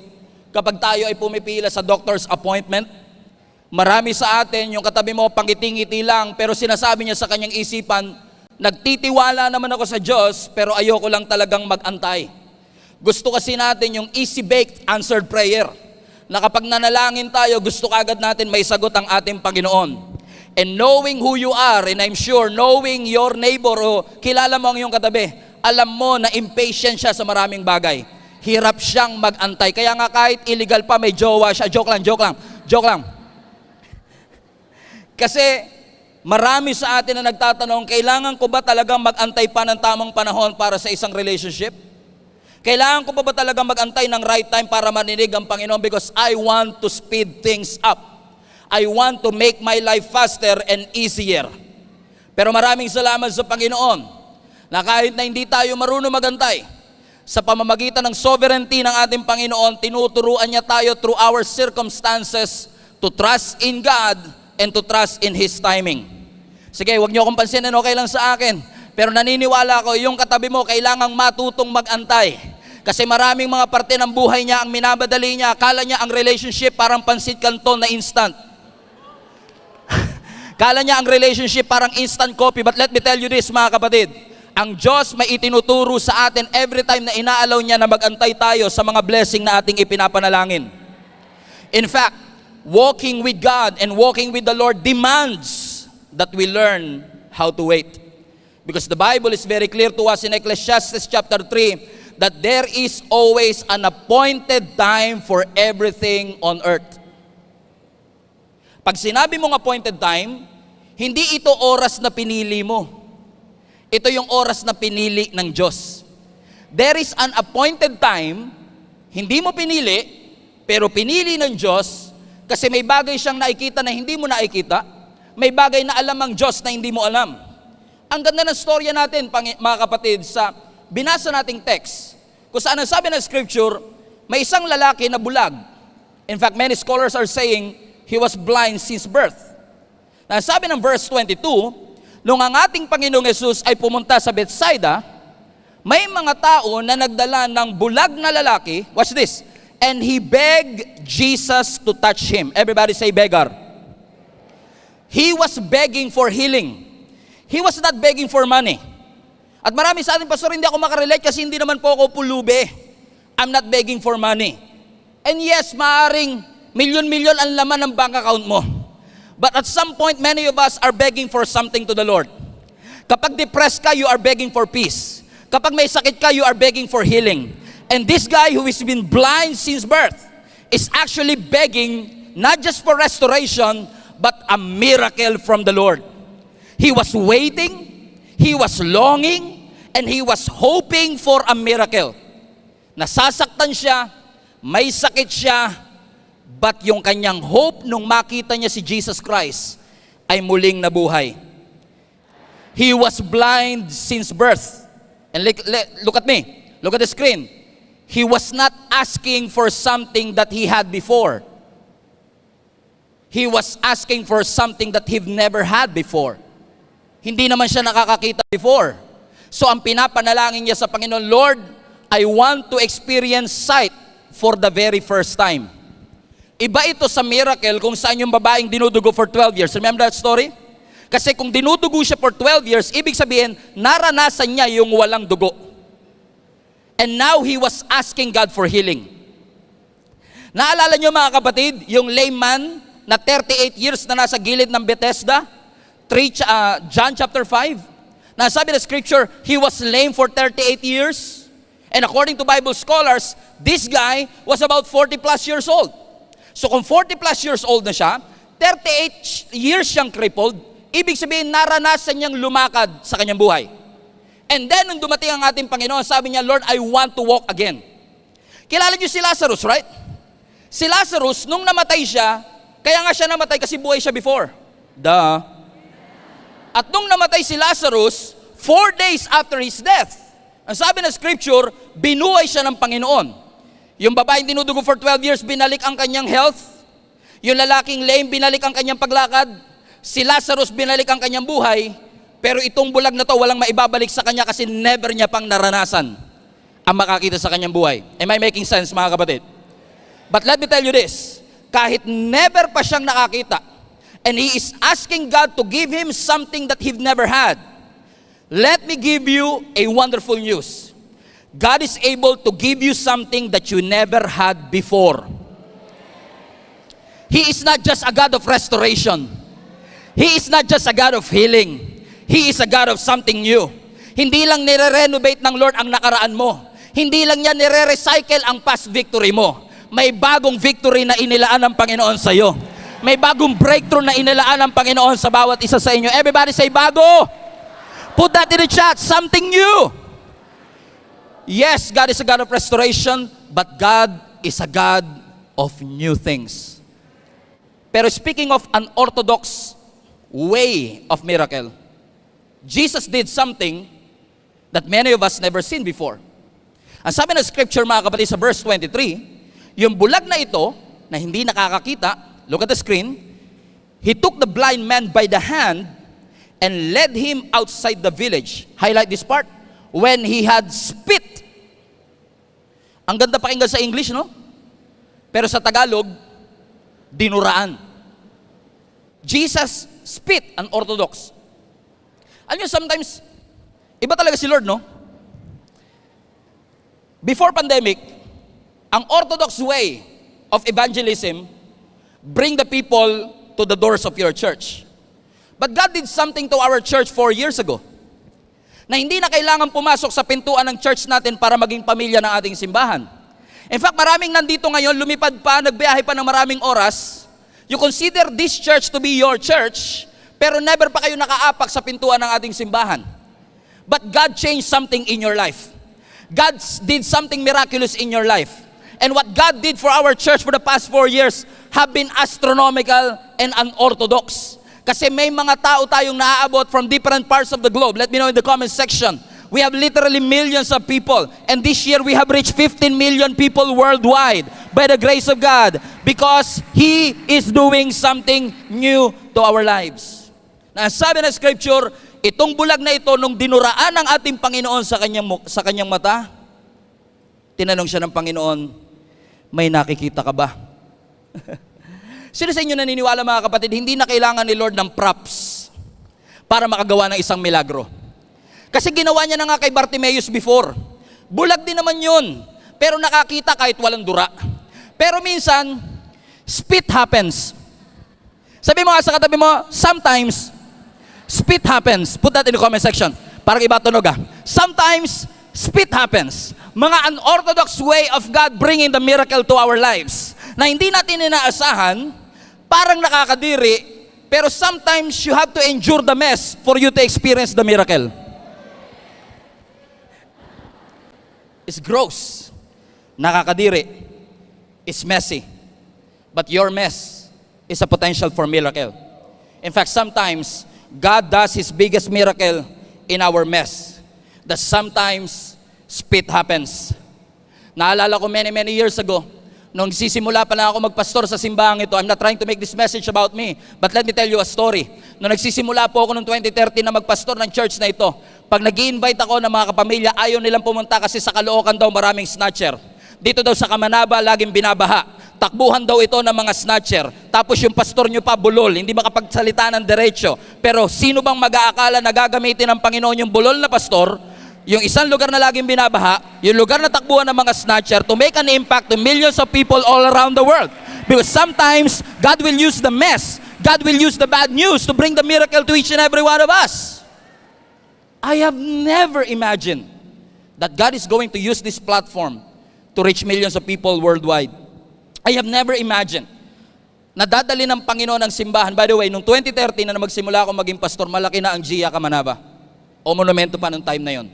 kapag tayo ay pumipila sa doctor's appointment, marami sa atin, yung katabi mo, pangiti-ngiti lang, pero sinasabi niya sa kanyang isipan, nagtitiwala naman ako sa Diyos, pero ayoko lang talagang mag-antay. Gusto kasi natin yung easy-baked answered prayer, na kapag nanalangin tayo, gusto kagad natin may sagot ang ating Panginoon. And knowing who you are, and I'm sure knowing your neighbor, o kilala mo ang iyong katabi, alam mo na impatient siya sa maraming bagay. Hirap siyang mag-antay. Kaya nga kahit illegal pa, may jowa siya. Joke lang. Kasi marami sa atin na nagtatanong, kailangan ko ba talagang mag-antay pa ng tamang panahon para sa isang relationship? Kailangan ko ba talagang mag-antay ng right time para maninig ang Panginoon? Because I want to speed things up. I want to make my life faster and easier. Pero maraming salamat sa Panginoon na kahit na hindi tayo marunong magantay, sa pamamagitan ng sovereignty ng ating Panginoon, tinuturuan niya tayo through our circumstances to trust in God and to trust in His timing. Sige, huwag niyo akong pansinin, okay lang sa akin. Pero naniniwala ko, yung katabi mo, kailangang matutong mag-antay. Kasi maraming mga parte ng buhay niya ang minabadali niya. Akala niya ang relationship parang pansit canton na instant. Akala niya ang relationship parang instant coffee. But let me tell you this, mga kapatid. Ang Diyos may itinuturo sa atin every time na inaalaw niya na mag-antay tayo sa mga blessing na ating ipinapanalangin. In fact, walking with God and walking with the Lord demands that we learn how to wait. Because the Bible is very clear to us in Ecclesiastes chapter 3 that there is always an appointed time for everything on earth. Pag sinabi mong appointed time, hindi ito oras na pinili mo. Ito yung oras na pinili ng Diyos. There is an appointed time, hindi mo pinili, pero pinili ng Diyos kasi may bagay siyang nakikita na hindi mo nakikita, may bagay na alam ang Diyos na hindi mo alam. Ang ganda ng storya natin, mga kapatid, sa binasa nating text, kung saan ang sabi ng Scripture, may isang lalaki na bulag. In fact, many scholars are saying he was blind since birth. Na sabi ng verse 22, nung ang ating Panginoong Yesus ay pumunta sa Bethsaida, may mga tao na nagdala ng bulag na lalaki, watch this, and he begged Jesus to touch him. Everybody say beggar. He was begging for healing. He was not begging for money. At marami sa ating pastor, hindi ako makarelate kasi hindi naman po ako pulube. I'm not begging for money. And yes, maaring milyon-milyon ang laman ng bank account mo. But at some point, many of us are begging for something to the Lord. Kapag depressed ka, you are begging for peace. Kapag may sakit ka, you are begging for healing. And this guy who has been blind since birth is actually begging not just for restoration, but a miracle from the Lord. He was waiting, he was longing, and he was hoping for a miracle. Nasasaktan siya, may sakit siya, but yung kanyang hope nung makita niya si Jesus Christ ay muling nabuhay. He was blind since birth. And look at me. Look at the screen. He was not asking for something that he had before. He was asking for something that he never had before. Hindi naman siya nakakakita before. So ang pinapanalangin niya sa Panginoon, Lord, I want to experience sight for the very first time. Iba ito sa miracle kung saan yung babaeng dinudugo for 12 years. Remember that story? Kasi kung dinudugo siya for 12 years, ibig sabihin, naranasan niya yung walang dugo. And now he was asking God for healing. Naalala niyo mga kapatid, yung lame man na 38 years na nasa gilid ng Bethesda? John chapter 5. Nasabi na scripture, he was lame for 38 years. And according to Bible scholars, this guy was about 40 plus years old. So kung 40 plus years old na siya, 38 years siyang crippled, ibig sabihin naranasan niyang lumakad sa kanyang buhay. And then nung dumating ang ating Panginoon, sabi niya, Lord, I want to walk again. Kilala niyo si Lazarus, right? Si Lazarus, nung namatay siya, kaya nga siya namatay kasi buhay siya before. Duh. At nung namatay si Lazarus, 4 days after his death, ang sabi ng scripture, binuhay siya ng Panginoon. Yung babaeng dinudugo for 12 years, binalik ang kanyang health. Yung lalaking lame, binalik ang kanyang paglakad. Si Lazarus, binalik ang kanyang buhay. Pero itong bulag na to, walang maibabalik sa kanya kasi never niya pang naranasan ang makakita sa kanyang buhay. Am I making sense, mga kapatid? But let me tell you this, kahit never pa siyang nakakita, and he is asking God to give him something that he've never had, let me give you a wonderful news. God is able to give you something that you never had before. He is not just a God of restoration. He is not just a God of healing. He is a God of something new. Hindi lang nire-renovate ng Lord ang nakaraan mo. Hindi lang niya nire-recycle ang past victory mo. May bagong victory na inilaan ng Panginoon sa iyo. May bagong breakthrough na inilaan ng Panginoon sa bawat isa sa inyo. Everybody say bago. Put that in the chat. Something new. Yes, God is a God of restoration, but God is a God of new things. Pero speaking of an orthodox way of miracle, Jesus did something that many of us never seen before. Ang sabi ng scripture, mga kapatid, sa verse 23, yung bulag na ito, na hindi nakakakita, look at the screen, he took the blind man by the hand and led him outside the village. Highlight this part. When he had spit. Ang ganda pakinggan sa English, no? Pero sa Tagalog, dinuraan. Jesus spit, an orthodox. Alam niyo, sometimes, iba talaga si Lord, no? Before pandemic, ang orthodox way of evangelism, bring the people to the doors of your church. But God did something to our church 4 years ago, na hindi na kailangan pumasok sa pintuan ng church natin para maging pamilya ng ating simbahan. In fact, maraming nandito ngayon, lumipad pa, nagbiyahe pa ng maraming oras. You consider this church to be your church, pero never pa kayo nakaapak sa pintuan ng ating simbahan. But God changed something in your life. God did something miraculous in your life. And what God did for our church for the past 4 years have been astronomical and unorthodox. Kasi may mga tao tayong naaabot from different parts of the globe. Let me know in the comment section. We have literally millions of people. And this year we have reached 15 million people worldwide by the grace of God, because He is doing something new to our lives. Na sabi ng scripture, itong bulag na ito, nung dinuraan ng ating Panginoon sa kanyang mata, tinanong siya ng Panginoon, may nakikita ka ba? Sino sa inyo naniniwala, mga kapatid, hindi na kailangan ni Lord ng props para makagawa ng isang milagro? Kasi ginawa niya na nga kay Bartimaeus before. Bulag din naman yun, pero nakakita kahit walang dura. Pero minsan, spit happens. Sabi mo nga sa katabi mo, sometimes, spit happens. Put that in the comment section. Parang iba tunog ah. Sometimes, spit happens. Mga unorthodox way of God bringing the miracle to our lives, na hindi natin inaasahan, parang nakakadiri, pero sometimes you have to endure the mess for you to experience the miracle. It's gross. Nakakadiri. It's messy. But your mess is a potential for miracle. In fact, sometimes, God does His biggest miracle in our mess. That sometimes, spit happens. Naalala ko many years ago, nung nagsisimula pa lang ako magpastor sa simbahang ito, I'm not trying to make this message about me, but let me tell you a story. Nung nagsisimula po ako noong 2013 na magpastor ng church na ito, pag nag-i-invite ako ng mga kapamilya, ayaw nilang pumunta kasi sa Caloocan daw maraming snatcher. Dito daw sa Kamanaba, laging binabaha. Takbuhan daw ito ng mga snatcher. Tapos yung pastor nyo pa bulol, hindi makapagsalita ng diretso. Pero sino bang mag-aakala na gagamitin ng Panginoon yung bulol na pastor, yung isang lugar na laging binabaha, yung lugar na takbuhan ng mga snatcher, to make an impact to millions of people all around the world? Because sometimes, God will use the mess, God will use the bad news to bring the miracle to each and every one of us. I have never imagined that God is going to use this platform to reach millions of people worldwide. I have never imagined na dadali ng Panginoon ang simbahan. By the way, noong 2013 na magsimula ako maging pastor, malaki na ang Gia Kamanaba. O monumento pa noong time na yon.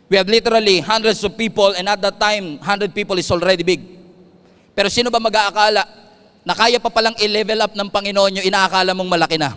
We have literally hundreds of people, and at that time, 100 people is already big. Pero sino ba mag-aakala na kaya pa palang i-level up ng Panginoon yung inaakala mong malaki na?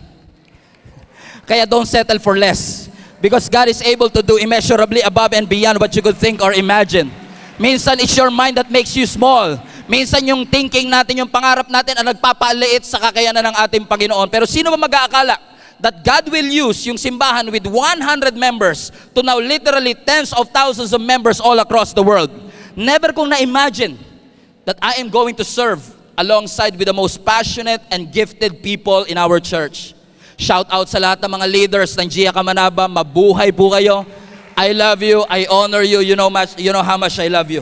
Kaya don't settle for less. Because God is able to do immeasurably above and beyond what you could think or imagine. Minsan, it's your mind that makes you small. Minsan, yung thinking natin, yung pangarap natin, ang nagpapaliit sa kakayanan ng ating Panginoon. Pero sino ba mag-aakala that God will use yung simbahan with 100 members to now literally tens of thousands of members all across the world? Never kong na-imagine that I am going to serve alongside with the most passionate and gifted people in our church. Shout out sa lahat ng mga leaders ng Gia Kamanaba. Mabuhay po kayo. I love you. I honor you. You know how much I love you.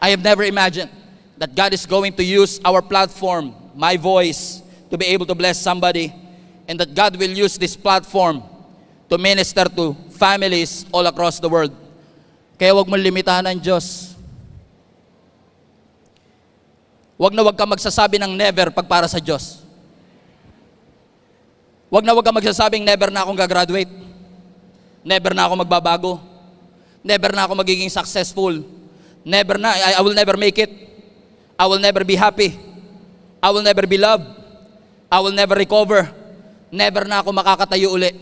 I have never imagined that God is going to use our platform, my voice, to be able to bless somebody, and that God will use this platform to minister to families all across the world. Kaya wag mong limitahan ang Diyos. Wag na wag ka magsasabi ng never pag para sa Diyos. Wag na wag ka magsasabing never na akong gagraduate. Never na ako magbabago. Never na ako magiging successful. Never na, I will never make it. I will never be happy. I will never be loved. I will never recover. Never na ako makakatayo uli.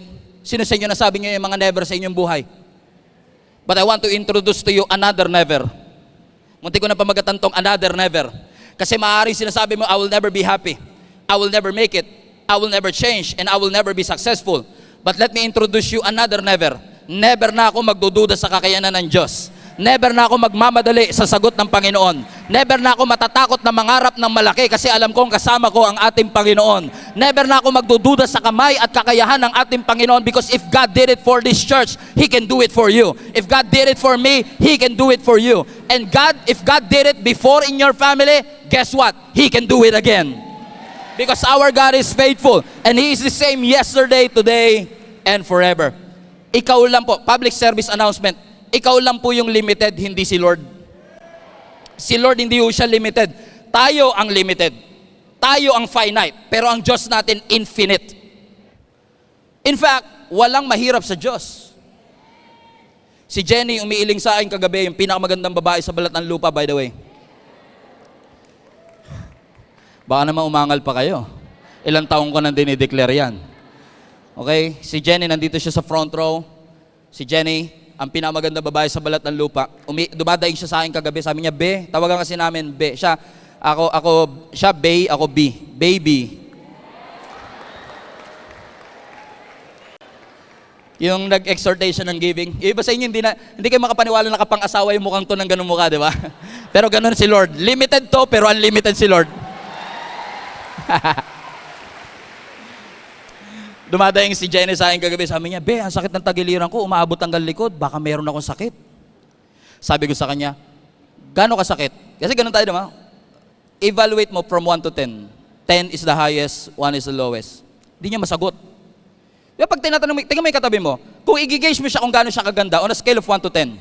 Sino sa inyo nasabi niyo yung mga never sa inyong buhay? But I want to introduce to you another never. Munti ko na pamagatan tong another never. Kasi maaaring sinasabi mo, I will never be happy. I will never make it. I will never change. And I will never be successful. But let me introduce you another never. Never na ako magdududa sa kakayanan ng Diyos. Never na ako magmamadali sa sagot ng Panginoon. Never na ako matatakot na mangarap ng malaki kasi alam kong kasama ko ang ating Panginoon. Never na ako magdududa sa kamay at kakayahan ng ating Panginoon because if God did it for this church, He can do it for you. If God did it for me, He can do it for you. And God, if God did it before in your family, guess what? He can do it again. Because our God is faithful and He is the same yesterday, today, and forever. Ikaw lang po, public service announcement, ikaw lang po yung limited, hindi si Lord. Si Lord hindi po siya limited. Tayo ang limited. Tayo ang finite. Pero ang Diyos natin, infinite. In fact, walang mahirap sa Diyos. Si Jenny umiiling sa akin kagabi, yung pinakamagandang babae sa balat ng lupa, by the way. Baka naman umangal pa kayo. Ilang taong ko nang dinideclare yan. Okay? Si Jenny, nandito siya sa front row. Si Jenny, ang pinakamaganda babae sa balat ng lupa. Dumadaing siya sa akin kagabi. Sabi niya, Be, tawagan kasi namin, Be. Siya, Bay, ako B. Baby. Yung nag-exhortation ng giving. Yung iba sa inyo, hindi kayo makapaniwala na kapang-asawa yung mukhang to ng ganun mukha, di ba? Pero ganun si Lord. Limited to, pero unlimited si Lord. Dumadaing si Jenny sa akin kagabi, sabi niya, Be, ang sakit ng tagiliran ko, umaabot hanggang likod, baka meron akong sakit. Sabi ko sa kanya, gaano kasakit? Kasi ganun tayo naman. Evaluate mo from 1 to 10. 10 is the highest, 1 is the lowest. Hindi niya masagot. Diba pag tinatanong mo, tingnan mo yung katabi mo, kung i-gauge mo siya kung gaano siya kaganda on a scale of 1 to 10.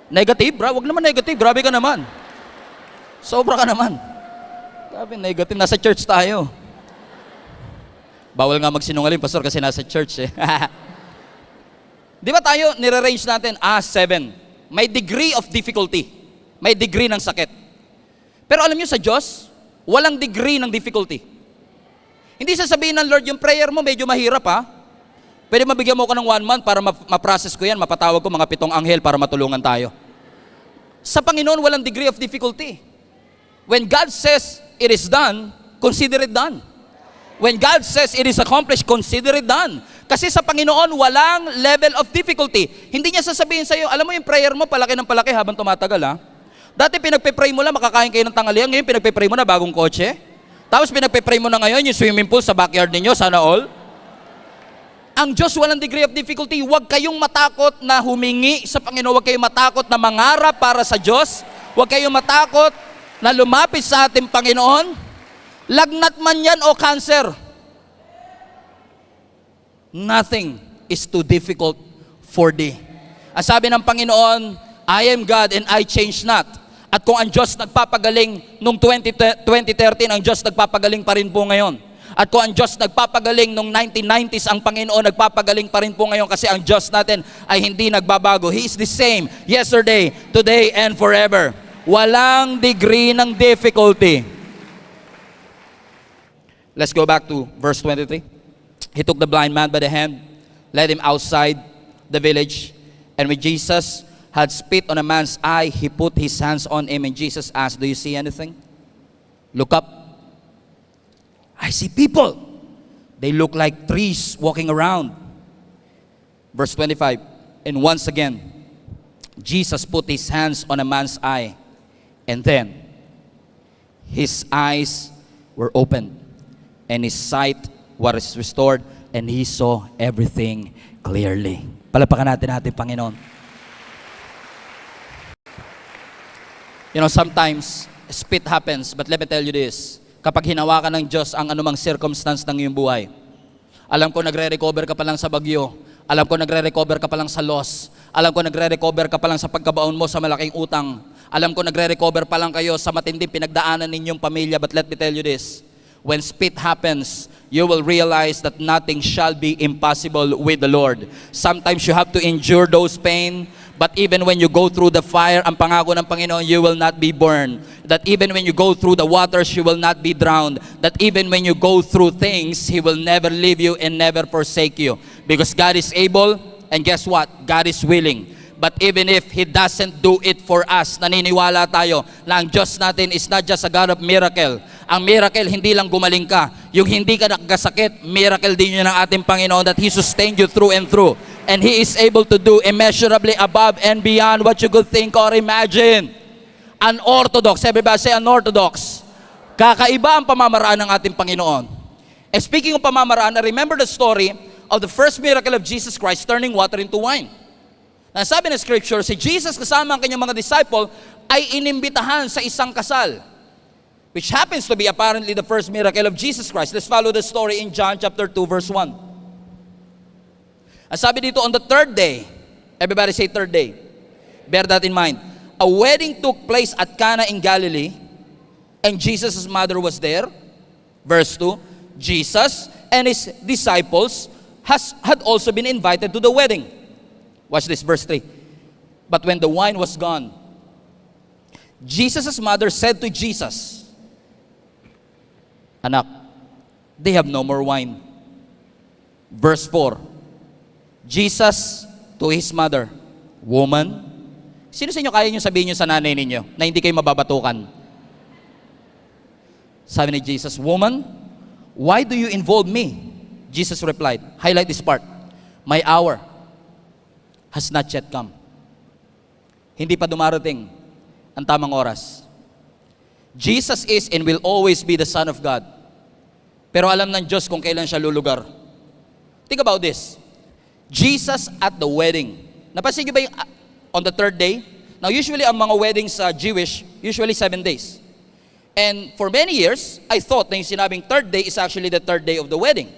Negative, bro? Wag naman negative, grabe ka naman. Sobra ka naman. Sabi, negative. Nasa church tayo. Bawal nga magsinungaling, pastor, kasi nasa church eh. Di ba tayo, nire-range natin, 7. May degree of difficulty. May degree ng sakit. Pero alam nyo sa Diyos, walang degree ng difficulty. Hindi sasabihin ng Lord, yung prayer mo medyo mahirap ha. Pwede mabigyan mo ko ng 1 month para ma-process ko yan, mapatawag ko mga 7 anghel para matulungan tayo. Sa Panginoon, walang degree of difficulty. When God says it is done, consider it done. When God says it is accomplished, consider it done. Kasi sa Panginoon, walang level of difficulty. Hindi niya sasabihin sa iyo, alam mo yung prayer mo, palaki ng palaki habang tumatagal ha. Dati pinagpe-pray mo lang, makakain kayo ng tanghalian. Ngayon pinagpe-pray mo na bagong kotse. Tapos pinagpe-pray mo na ngayon yung swimming pool sa backyard ninyo, sana all. Ang Diyos walang degree of difficulty. Huwag kayong matakot na humingi sa Panginoon. Huwag kayong matakot na mangarap para sa Diyos. Huwag kayong matakot na lumapit sa ating Panginoon. Lagnat man yan o cancer. Nothing is too difficult for thee. Ang sabi ng Panginoon, I am God and I change not. At kung ang Diyos nagpapagaling noong 2013, ang Diyos nagpapagaling pa rin po ngayon. At kung ang Diyos nagpapagaling noong 1990s, ang Panginoon nagpapagaling pa rin po ngayon kasi ang Diyos natin ay hindi nagbabago. He is the same yesterday, today, and forever. Walang degree ng difficulty. Let's go back to verse 23. He took the blind man by the hand, led him outside the village, and when Jesus had spit on a man's eye, he put his hands on him, and Jesus asked, do you see anything? Look up. I see people. They look like trees walking around. Verse 25, and once again, Jesus put his hands on a man's eye, and then his eyes were opened, and his sight was restored, and he saw everything clearly. Palapakan natin ating Panginoon. You know, sometimes spit happens, but let me tell you this. kapag hinawakan ng Diyos ang anumang circumstance ng iyong buhay. Alam ko nagre-recover ka pa lang sa bagyo. Alam ko nagre-recover ka pa lang sa loss. Alam ko nagre-recover ka pa lang sa pagkabaon mo sa malaking utang. Alam ko nagre-recover pa lang kayo sa matinding pinagdaanan ninyong pamilya. But let me tell you this, when spit happens, you will realize that nothing shall be impossible with the Lord. Sometimes you have to endure those pain, but even when you go through the fire, ang pangako ng Panginoon, you will not be burned. That even when you go through the waters, you will not be drowned. That even when you go through things, He will never leave you and never forsake you. Because God is able, and guess what? God is willing. But even if He doesn't do it for us, naniniwala tayo na ang Diyos natin is not just a God of miracle. Ang miracle, hindi lang gumaling ka. Yung hindi ka nakasakit, miracle din yun ng ating Panginoon that He sustained you through and through. And He is able to do immeasurably above and beyond what you could think or imagine. Unorthodox. Everybody say unorthodox. Kakaiba ang pamamaraan ng ating Panginoon. And speaking of pamamaraan, I remember the story of the first miracle of Jesus Christ turning water into wine. Sabi ng scripture, si Jesus kasama ang kanyang mga disciple ay inimbitahan sa isang kasal, which happens to be apparently the first miracle of Jesus Christ. Let's follow the story in John chapter 2 verse 1. Sabi dito, on the third day, everybody say third day, bear that in mind, a wedding took place at Cana in Galilee, and Jesus' mother was there. Verse 2, Jesus and His disciples had also been invited to the wedding. Watch this, verse 3. But when the wine was gone, Jesus' mother said to Jesus, Anak, they have no more wine. Verse 4. Jesus to His mother, Woman, sino sa inyo kaya nyo sabihin nyo sa nanay ninyo na hindi kayo mababatukan? Sabi ni Jesus, Woman, why do you involve me? Jesus replied, highlight this part, my hour has not yet come. Hindi pa dumarating ang tamang oras. Jesus is and will always be the Son of God. Pero alam ng Diyos kung kailan siya lulugar. Think about this. Jesus at the wedding. Napansin niyo ba yung on the third day? Now usually ang mga weddings sa Jewish, usually 7 days. And for many years, I thought na yung sinabing third day is actually the third day of the wedding.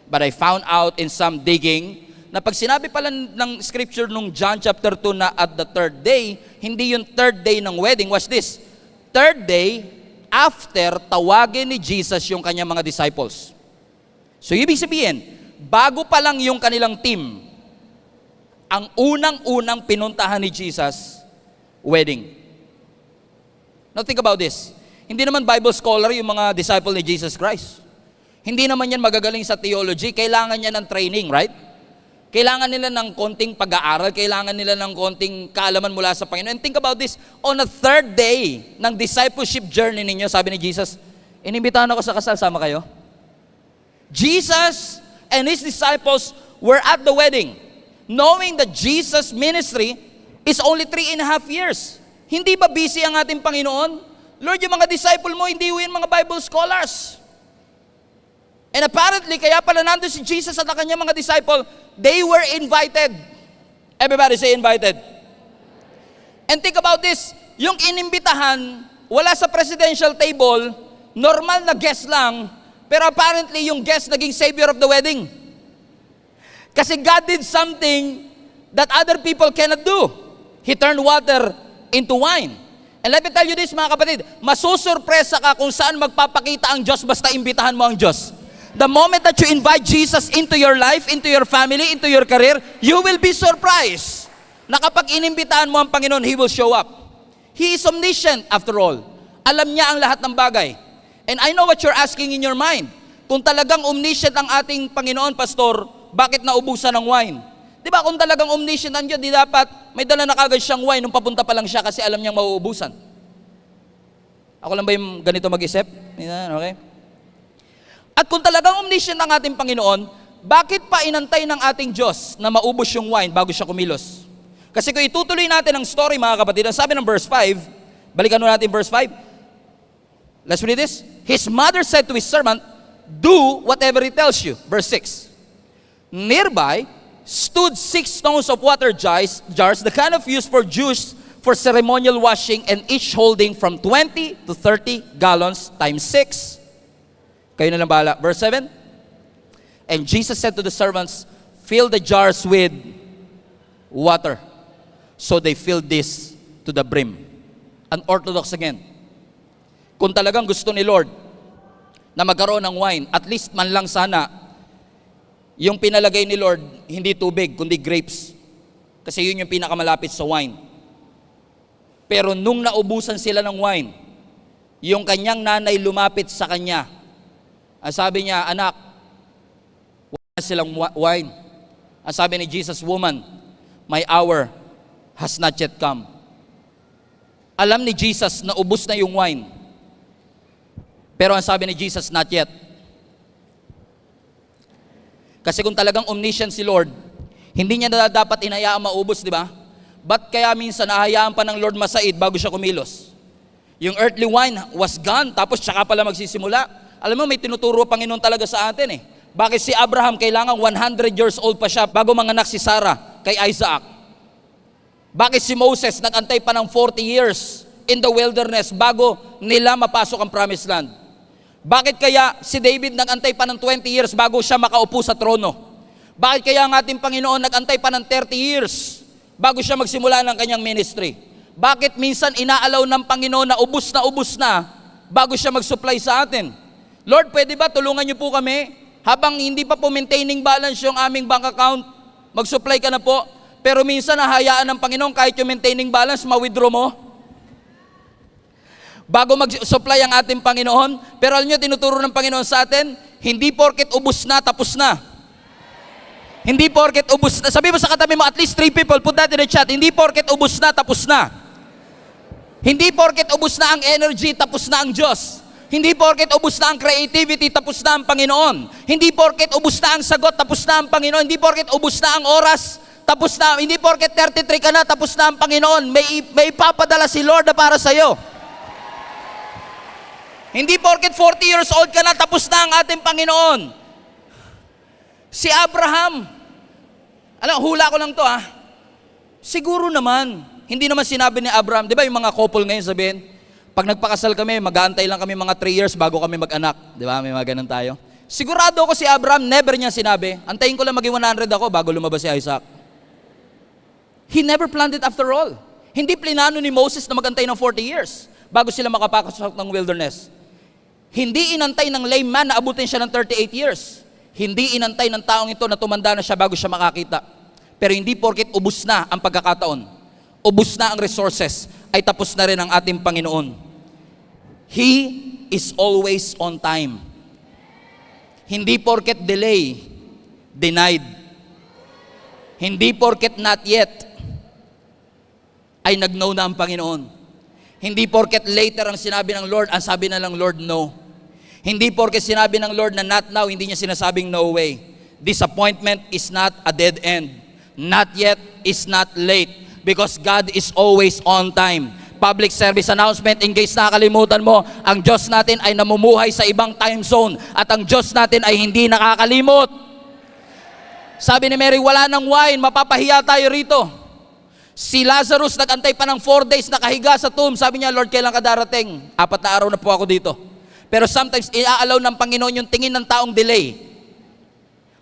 But I found out in some digging na pag sinabi pala ng scripture nung John chapter 2 na at the third day, hindi yung third day ng wedding. Watch this. Third day, after tawagin ni Jesus yung kanyang mga disciples. So ibig sabihin, bago pa lang yung kanilang team, ang unang-unang pinuntahan ni Jesus, wedding. Now think about this. Hindi naman Bible scholar yung mga disciple ni Jesus Christ. Hindi naman yan magagaling sa theology. Kailangan niya ng training, right? Kailangan nila ng konting pag-aaral, kailangan nila ng konting kaalaman mula sa Panginoon. And think about this, on a third day ng discipleship journey ninyo, sabi ni Jesus, inimbitahan ako sa kasal, sama kayo? Jesus and His disciples were at the wedding, knowing that Jesus' ministry is only 3.5 years. Hindi ba busy ang ating Panginoon? Lord, yung mga disciple mo, hindi yun mga Bible scholars. And apparently, kaya pala nandun si Jesus at ang kanyang mga disciple, they were invited. Everybody say invited. And think about this, yung inimbitahan, wala sa presidential table, normal na guest lang, pero apparently yung guest naging savior of the wedding. Kasi God did something that other people cannot do. He turned water into wine. And let me tell you this mga kapatid, masusurpresa ka kung saan magpapakita ang Diyos basta imbitahan mo ang Diyos. The moment that you invite Jesus into your life, into your family, into your career, you will be surprised na kapag inimbitahan mo ang Panginoon, He will show up. He is omniscient after all. Alam niya ang lahat ng bagay. And I know what you're asking in your mind. Kung talagang omniscient ang ating Panginoon, Pastor, bakit naubusan ng wine? Di ba kung talagang omniscient ang Diyos, di dapat may dala na kagad siyang wine nung papunta pa lang siya kasi alam niyang mauubusan. Ako lang ba yung ganito mag-isip? Okay? At kung talagang omniscient ang ating Panginoon, bakit pa inantay ng ating Diyos na maubos yung wine bago siya kumilos? Kasi kung itutuloy natin ang story mga kapatid, ang sabi ng verse 5, balikan natin verse 5. Let's read this. His mother said to his servant, do whatever he tells you. Verse 6. Nearby stood 6 stones of water jars, the kind of used for Jews for ceremonial washing, and each holding from 20 to 30 gallons times 6. Kayo na lang bahala. Verse 7. And Jesus said to the servants, fill the jars with water. So they filled this to the brim. Unorthodox again. Kung talagang gusto ni Lord na magkaroon ng wine, at least man lang sana, yung pinalagay ni Lord, hindi tubig, kundi grapes. Kasi yun yung pinakamalapit sa wine. Pero nung naubusan sila ng wine, yung kanyang nanay lumapit sa kanya. Ang sabi niya, anak, wala silang wine. Ang sabi ni Jesus, woman, my hour has not yet come. Alam ni Jesus na ubos na yung wine. Pero ang sabi ni Jesus, not yet. Kasi kung talagang omniscient si Lord, hindi niya na dapat inayaang maubos, di ba? Ba't kaya minsan nahayaan pa ng Lord masaid bago siya kumilos? Yung earthly wine was gone, tapos tsaka pala magsisimula. Alam mo, may tinuturo Panginoon talaga sa atin eh. Bakit si Abraham kailangan 100 years old pa siya bago manganak si Sarah kay Isaac? Bakit si Moses nag-antay pa ng 40 years in the wilderness bago nila mapasok ang promised land? Bakit kaya si David nag-antay pa ng 20 years bago siya makaupo sa trono? Bakit kaya ang ating Panginoon nag-antay pa ng 30 years bago siya magsimula ng kanyang ministry? Bakit minsan inaalaw ng Panginoon na ubus na bago siya mag-supply sa atin? Lord, pwede ba tulungan niyo po kami habang hindi pa po maintaining balance yung aming bank account, mag-supply ka na po, pero minsan nahayaan ng Panginoon kahit yung maintaining balance, ma-withdraw mo? Bago mag-supply ang ating Panginoon, pero alam niyo, tinuturo ng Panginoon sa atin, hindi porket ubus na, tapos na. Hindi porket ubus na. Sabi mo sa katabi mo, at least 3 people, put that in the chat, hindi porket ubus na, tapos na. Hindi porket ubus na ang energy, tapos na ang Diyos. Hindi porket ubus na ang creativity, tapos na ang Panginoon. Hindi porket ubus na ang sagot, tapos na ang Panginoon. Hindi porket ubus na ang oras, tapos na. Hindi porket 33 ka na, tapos na ang Panginoon. May ipapadala si Lord na para sa'yo. Hindi porket 40 years old ka na, tapos na ang ating Panginoon. Si Abraham, hula ko lang to siguro naman, hindi naman sinabi ni Abraham, di ba yung mga couple ngayon sabihin, pag nagpakasal kami, mag-aantay lang kami mga 3 years bago kami mag-anak. Di ba? May mga ganun tayo. Sigurado ako si Abraham, never niya sinabi, antayin ko lang maging 100 ako bago lumabas si Isaac. He never planned it after all. Hindi plinano ni Moses na magantay ng 40 years bago sila makapasok ng wilderness. Hindi inantay ng lame man na abutin siya ng 38 years. Hindi inantay ng taong ito na tumanda na siya bago siya makakita. Pero hindi porket ubus na ang pagkakataon, ubus na ang resources, ay tapos na rin ang ating Panginoon. He is always on time. Hindi porket delay, denied. Hindi porket not yet, ay nag-no na ang Panginoon. Hindi porket later ang sinabi ng Lord, ang sabi na lang Lord, no. Hindi porket sinabi ng Lord na not now, hindi niya sinasabing no way. Disappointment is not a dead end. Not yet is not late. Because God is always on time. Public service announcement, in case nakakalimutan mo, ang Diyos natin ay namumuhay sa ibang time zone. At ang Diyos natin ay hindi nakakalimot. Sabi ni Mary, wala nang wine, mapapahiya tayo rito. Si Lazarus nag-antay pa ng 4 days nakahiga sa tomb. Sabi niya, Lord, kailan ka darating? 4 na araw na po ako dito. Pero sometimes, iaalaw ng Panginoon yung tingin ng taong delay.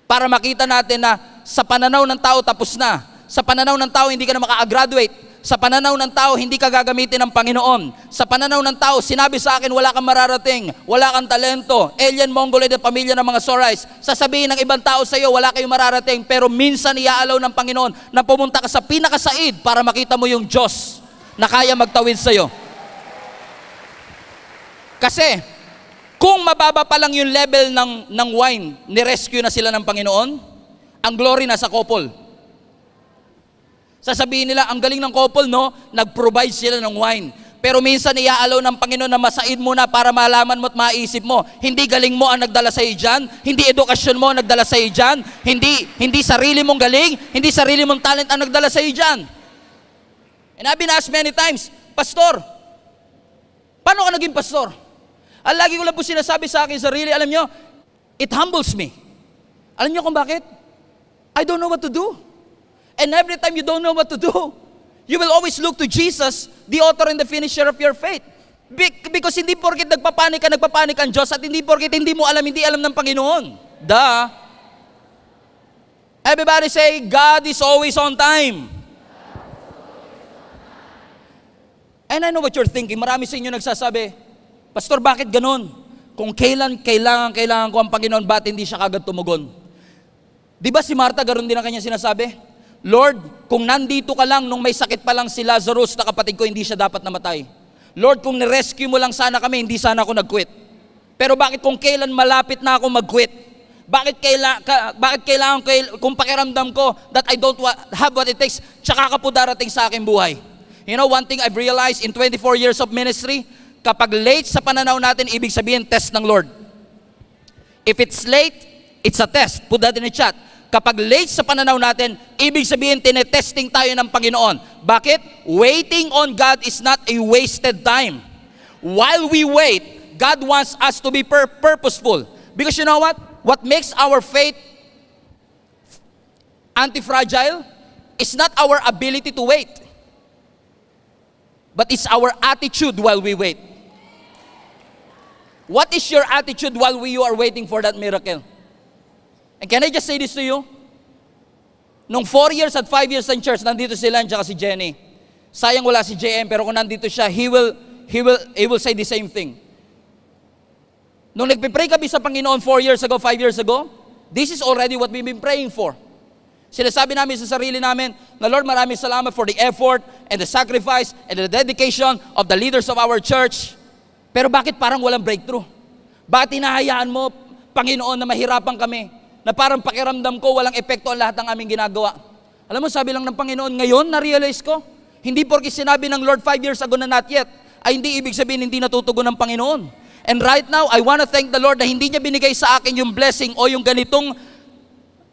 Para makita natin na sa pananaw ng tao, tapos na. Sa pananaw ng tao, hindi ka na maka-graduate. Sa pananaw ng tao, hindi ka gagamitin ng Panginoon. Sa pananaw ng tao, sinabi sa akin, wala kang mararating, wala kang talento, alien, mongoloid at pamilya ng mga Sorais. Sasabihin ng ibang tao sa iyo, wala kayong mararating, pero minsan iaalaw ng Panginoon na pumunta ka sa pinakasaid para makita mo yung Diyos na kaya magtawid sa iyo. Kasi, kung mababa pa lang yung level ng wine, ni-rescue na sila ng Panginoon, ang glory na sa couple. Sasabihin nila, ang galing ng couple, no? Nag-provide sila ng wine. Pero minsan iaalaw ng Panginoon na masaid mo na para malaman mo at maisip mo. Hindi galing mo ang nagdala sa iyo dyan. Hindi edukasyon mo ang nagdala sa iyo dyan. Hindi sarili mong galing. Hindi sarili mong talent ang nagdala sa iyo dyan. And I've been asked many times, Pastor, paano ka naging pastor? Ang lagi ko lang po sinasabi sa akin sarili, alam nyo, it humbles me. Alam nyo kung bakit? I don't know what to do. And every time you don't know what to do, you will always look to Jesus, the author and the finisher of your faith. Because hindi porket nagpapanik ang Diyos, at hindi porket hindi alam ng Panginoon. Everybody say, God is always on time. And I know what you're thinking. Marami sa inyo nagsasabi, Pastor, bakit ganun? Kung kailan kailangan ko ang Panginoon, ba't hindi siya kagad tumugon? Di ba si Martha, ganoon din ang kanya sinasabi? Lord, kung nandito ka lang nung may sakit pa lang si Lazarus na kapatid ko, hindi siya dapat namatay. Lord, kung nirescue mo lang sana kami, hindi sana ako nag-quit. Pero bakit kung kailan malapit na ako mag-quit? Bakit kailangan kung pakiramdam ko that I don't have what it takes, tsaka ka po darating sa aking buhay? You know, one thing I've realized in 24 years of ministry, kapag late sa pananaw natin, ibig sabihin test ng Lord. If it's late, it's a test. Put that in the chat. Kapag late sa pananaw natin, ibig sabihin tinetesting tayo ng Panginoon. Bakit? Waiting on God is not a wasted time. While we wait, God wants us to be purposeful. Because you know what? What makes our faith anti-fragile is not our ability to wait, but it's our attitude while we wait. What is your attitude while you are waiting for that miracle? And can I just say this to you? Nung 4 years at 5 years ng church, nandito si Lan at si Jenny. Sayang wala si JM, pero kung nandito siya, he will say the same thing. Nung nagpipray kami sa Panginoon 4 years ago, 5 years ago, this is already what we've been praying for. Sinasabi namin sa sarili namin na Lord, maraming salamat for the effort and the sacrifice and the dedication of the leaders of our church. Pero bakit parang walang breakthrough? Bakit hinahayaan mo, Panginoon, na mahirapan kami? Na parang pakiramdam ko, walang epekto ang lahat ng aming ginagawa. Alam mo, sabi lang ng Panginoon, ngayon, na-realize ko, hindi porke sinabi ng Lord 5 years ago na not yet, ay hindi ibig sabihin hindi natutugon ng Panginoon. And right now, I want to thank the Lord na hindi niya binigay sa akin yung blessing o yung ganitong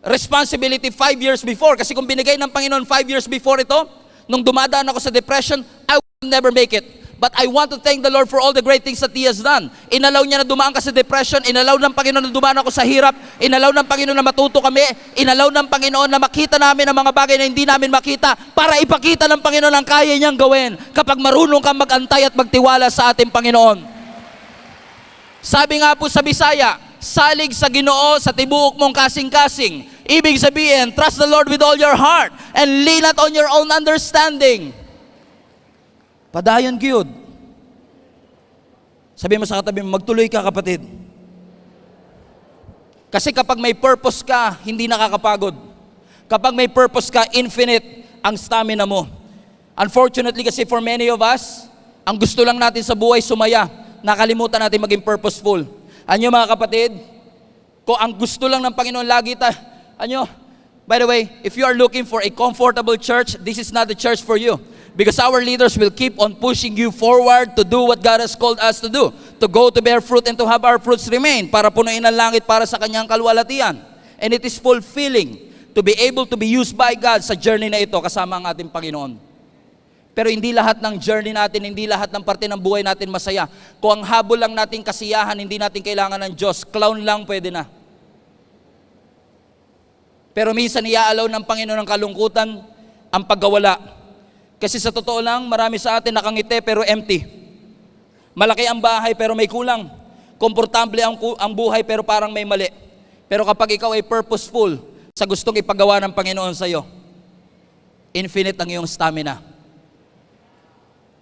responsibility 5 years before. Kasi kung binigay ng Panginoon 5 years before ito, nung dumadaan ako sa depression, I will never make it. But I want to thank the Lord for all the great things that He has done. Inalaw niya na dumaan ka sa depression, inalaw ng Panginoon na dumaan ako sa hirap, inalaw ng Panginoon na matuto kami, inalaw ng Panginoon na makita namin ang mga bagay na hindi namin makita para ipakita ng Panginoon ang kaya niyang gawin kapag marunong kang mag-antay at magtiwala sa ating Panginoon. Sabi nga po sa Bisaya, salig sa Ginoo sa tibuok mong kasing-kasing. Ibig sabihin, trust the Lord with all your heart and lean not on your own understanding. Padayon gyud. Sabi mo sa katabi mo, magtuloy ka kapatid. Kasi kapag may purpose ka, hindi nakakapagod. Kapag may purpose ka, infinite ang stamina mo. Unfortunately kasi for many of us, ang gusto lang natin sa buhay sumaya. Nakalimutan natin maging purposeful. Anyo mga kapatid, kung ang gusto lang ng Panginoon lagi by the way, if you are looking for a comfortable church, this is not the church for you. Because our leaders will keep on pushing you forward to do what God has called us to do. To go to bear fruit and to have our fruits remain. Para punuin ang langit para sa kanyang kalwalatian. And it is fulfilling to be able to be used by God sa journey na ito kasama ang ating Panginoon. Pero hindi lahat ng journey natin, hindi lahat ng parte ng buhay natin masaya. Kung ang habol lang natin kasiyahan, hindi natin kailangan ng Diyos. Clown lang pwede na. Pero minsan iaalaw ng Panginoon ng kalungkutan ang pagkawala. Kasi sa totoo lang, marami sa atin nakangiti pero empty. Malaki ang bahay pero may kulang. Komportable ang buhay pero parang may mali. Pero kapag ikaw ay purposeful sa gustong ipagawa ng Panginoon sa iyo, infinite ang iyong stamina.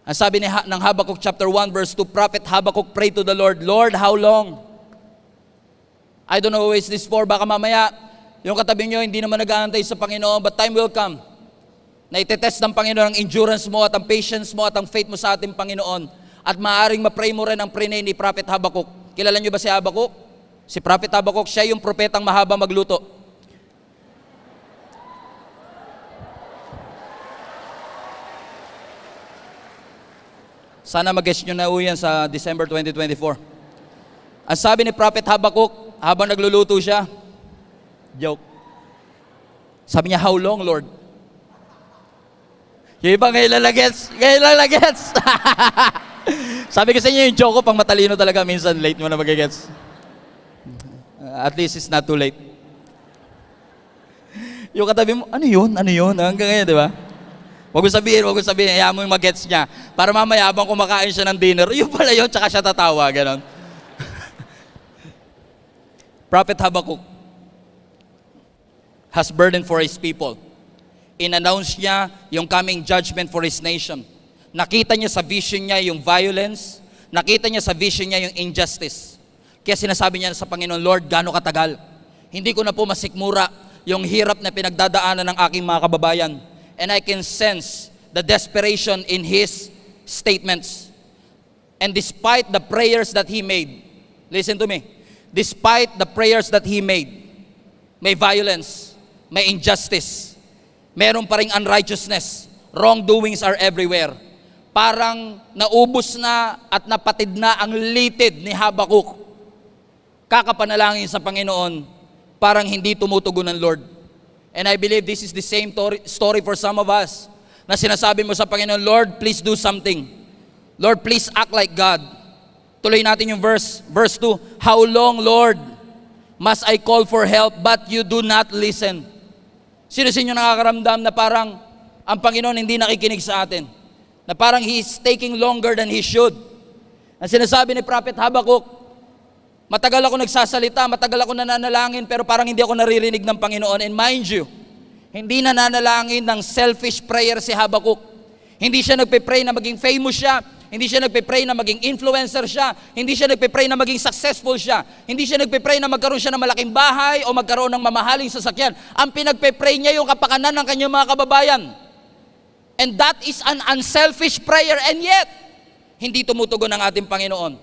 Ang sabi ng Habakkuk chapter 1 verse 2, Prophet Habakkuk prayed to the Lord, Lord, how long? I don't know who is this for. Baka mamaya, yung katabi nyo, hindi naman nag-aantay sa Panginoon, but time will come na itetest ng Panginoon ang endurance mo at ang patience mo at ang faith mo sa ating Panginoon. At maaaring ma-pray mo rin ang pray ni Prophet Habakkuk. Kilala nyo ba si Habakkuk? Si Prophet Habakkuk, siya yung propetang mahaba magluto. Sana mag-guess nyo na yan sa December 2024. Ang sabi ni Prophet Habakkuk, habang nagluluto siya, joke. Sabi niya, how long, Lord? Yung iba ngayon lang gets. Sabi ko sa inyo, yung joke ko, pang matalino talaga, minsan late mo na magigets. At least it's not too late. Yung katabi mo, ano yun? Hanggang ngayon, di ba? Huwag mo sabihin, hayaan mo yung mag-gets niya. Para mamaya habang kumakain siya ng dinner, yun pala yun, tsaka siya tatawa, ganon. Prophet Habakkuk has burden for his people. In-announce niya yung coming judgment for his nation. Nakita niya sa vision niya yung violence. Nakita niya sa vision niya yung injustice. Kaya sinasabi niya sa Panginoon, Lord, gaano katagal? Hindi ko na po masikmura yung hirap na pinagdadaanan ng aking mga kababayan. And I can sense the desperation in his statements. And despite the prayers that he made, listen to me, despite the prayers that he made, may violence, may injustice, meron pa ring unrighteousness, wrongdoings are everywhere. Parang naubos na at napatid na ang litid ni Habakkuk. Kakapanalangin sa Panginoon, parang hindi tumutugon ng Lord. And I believe this is the same story for some of us, na sinasabi mo sa Panginoon, Lord, please do something. Lord, please act like God. Tuloy natin yung verse 2. How long, Lord, must I call for help, but you do not listen? Sino sa inyo nakakaramdam na parang ang Panginoon hindi nakikinig sa atin? Na parang He is taking longer than He should. Ang sinasabi ni Prophet Habakkuk, matagal ako nagsasalita, matagal ako nananalangin, pero parang hindi ako naririnig ng Panginoon. And mind you, hindi nananalangin ng selfish prayer si Habakkuk. Hindi siya nagpe-pray na maging famous siya. Hindi siya nagpe-pray na maging influencer siya. Hindi siya nagpe-pray na maging successful siya. Hindi siya nagpe-pray na magkaroon siya ng malaking bahay o magkaroon ng mamahaling sasakyan. Ang pinagpe-pray niya yung kapakanan ng kanyang mga kababayan. And that is an unselfish prayer, and yet, hindi tumutugon ang ating Panginoon.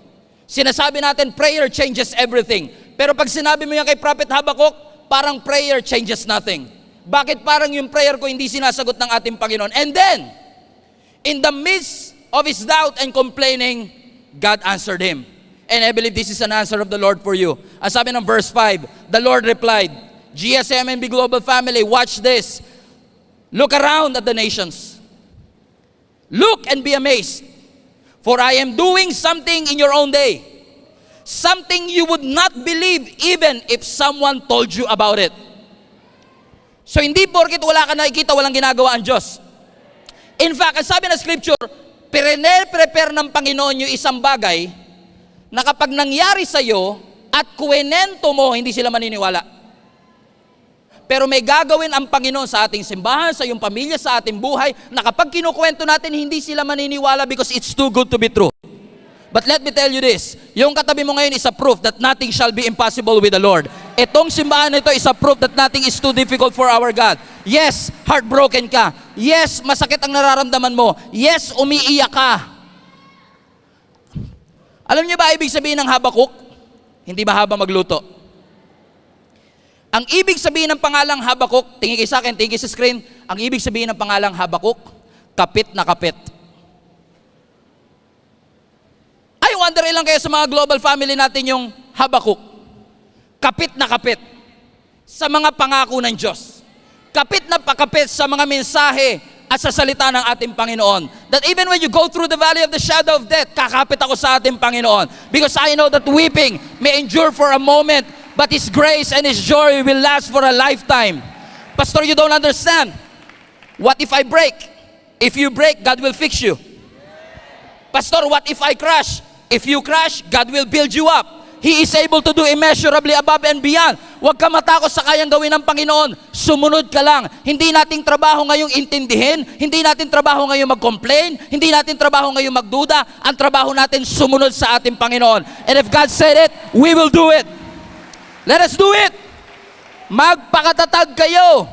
Sinasabi natin, prayer changes everything. Pero pag sinabi mo yan kay Prophet Habakkuk, parang prayer changes nothing. Bakit parang yung prayer ko hindi sinasagot ng ating Panginoon? And then, in the midst of his doubt and complaining, God answered him. And I believe this is an answer of the Lord for you. Ang sabi ng verse 5, the Lord replied, GSMNB Global Family, watch this. Look around at the nations. Look and be amazed. For I am doing something in your own day. Something you would not believe even if someone told you about it. So hindi porket wala ka nakikita, walang ginagawa ang Diyos. In fact, ang sabi ng Scripture, prepare ng Panginoon yung isang bagay na kapag nangyari sa'yo at kuwenento mo, hindi sila maniniwala. Pero may gagawin ang Panginoon sa ating simbahan, sa iyong pamilya, sa ating buhay, na kapag kinukwento natin, hindi sila maniniwala because it's too good to be true. But let me tell you this, yung katabi mo ngayon is a proof that nothing shall be impossible with the Lord. Itong simbahan na ito is a proof that nothing is too difficult for our God. Yes, heartbroken ka. Yes, masakit ang nararamdaman mo. Yes, umiiyak ka. Alam niyo ba ibig sabihin ng Habakkuk? Hindi mahaba magluto. Ang ibig sabihin ng pangalang Habakkuk, tingin kayo sa akin, tingin kayo sa screen, ang ibig sabihin ng pangalang Habakkuk, kapit na kapit. I wonder ilang kayo sa mga global family natin yung Habakkuk. Kapit na kapit sa mga pangako ng Diyos. Kapit na pakapit sa mga mensahe at sa salita ng ating Panginoon. That even when you go through the valley of the shadow of death, kakapit ako sa ating Panginoon. Because I know that weeping may endure for a moment, but His grace and His joy will last for a lifetime. Pastor, you don't understand. What if I break? If you break, God will fix you. Pastor, what if I crash? If you crash, God will build you up. He is able to do immeasurably above and beyond. Huwag ka matakot sa kayang gawin ng Panginoon. Sumunod ka lang. Hindi nating trabaho ngayong intindihin. Hindi natin trabaho ngayong mag-complain. Hindi natin trabaho ngayong magduda. Ang trabaho natin sumunod sa ating Panginoon. And if God said it, we will do it. Let us do it. Magpakatatag kayo.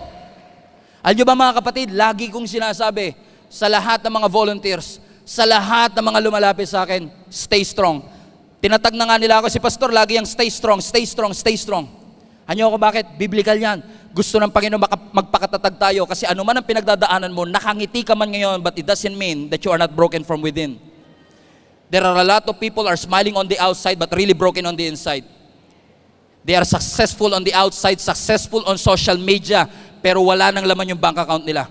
Alam nyo ba mga kapatid, lagi kong sinasabi sa lahat ng mga volunteers, sa lahat ng mga lumalapit sa akin, stay strong. Tinatag na nga nila ako, si Pastor, lagi yung stay strong, stay strong, stay strong. Ano ako bakit? Biblical yan. Gusto ng Panginoon magpakatatag tayo kasi ano man ang pinagdadaanan mo, nakangiti ka man ngayon, but it doesn't mean that you are not broken from within. There are a lot of people are smiling on the outside but really broken on the inside. They are successful on the outside, successful on social media, pero wala nang laman yung bank account nila.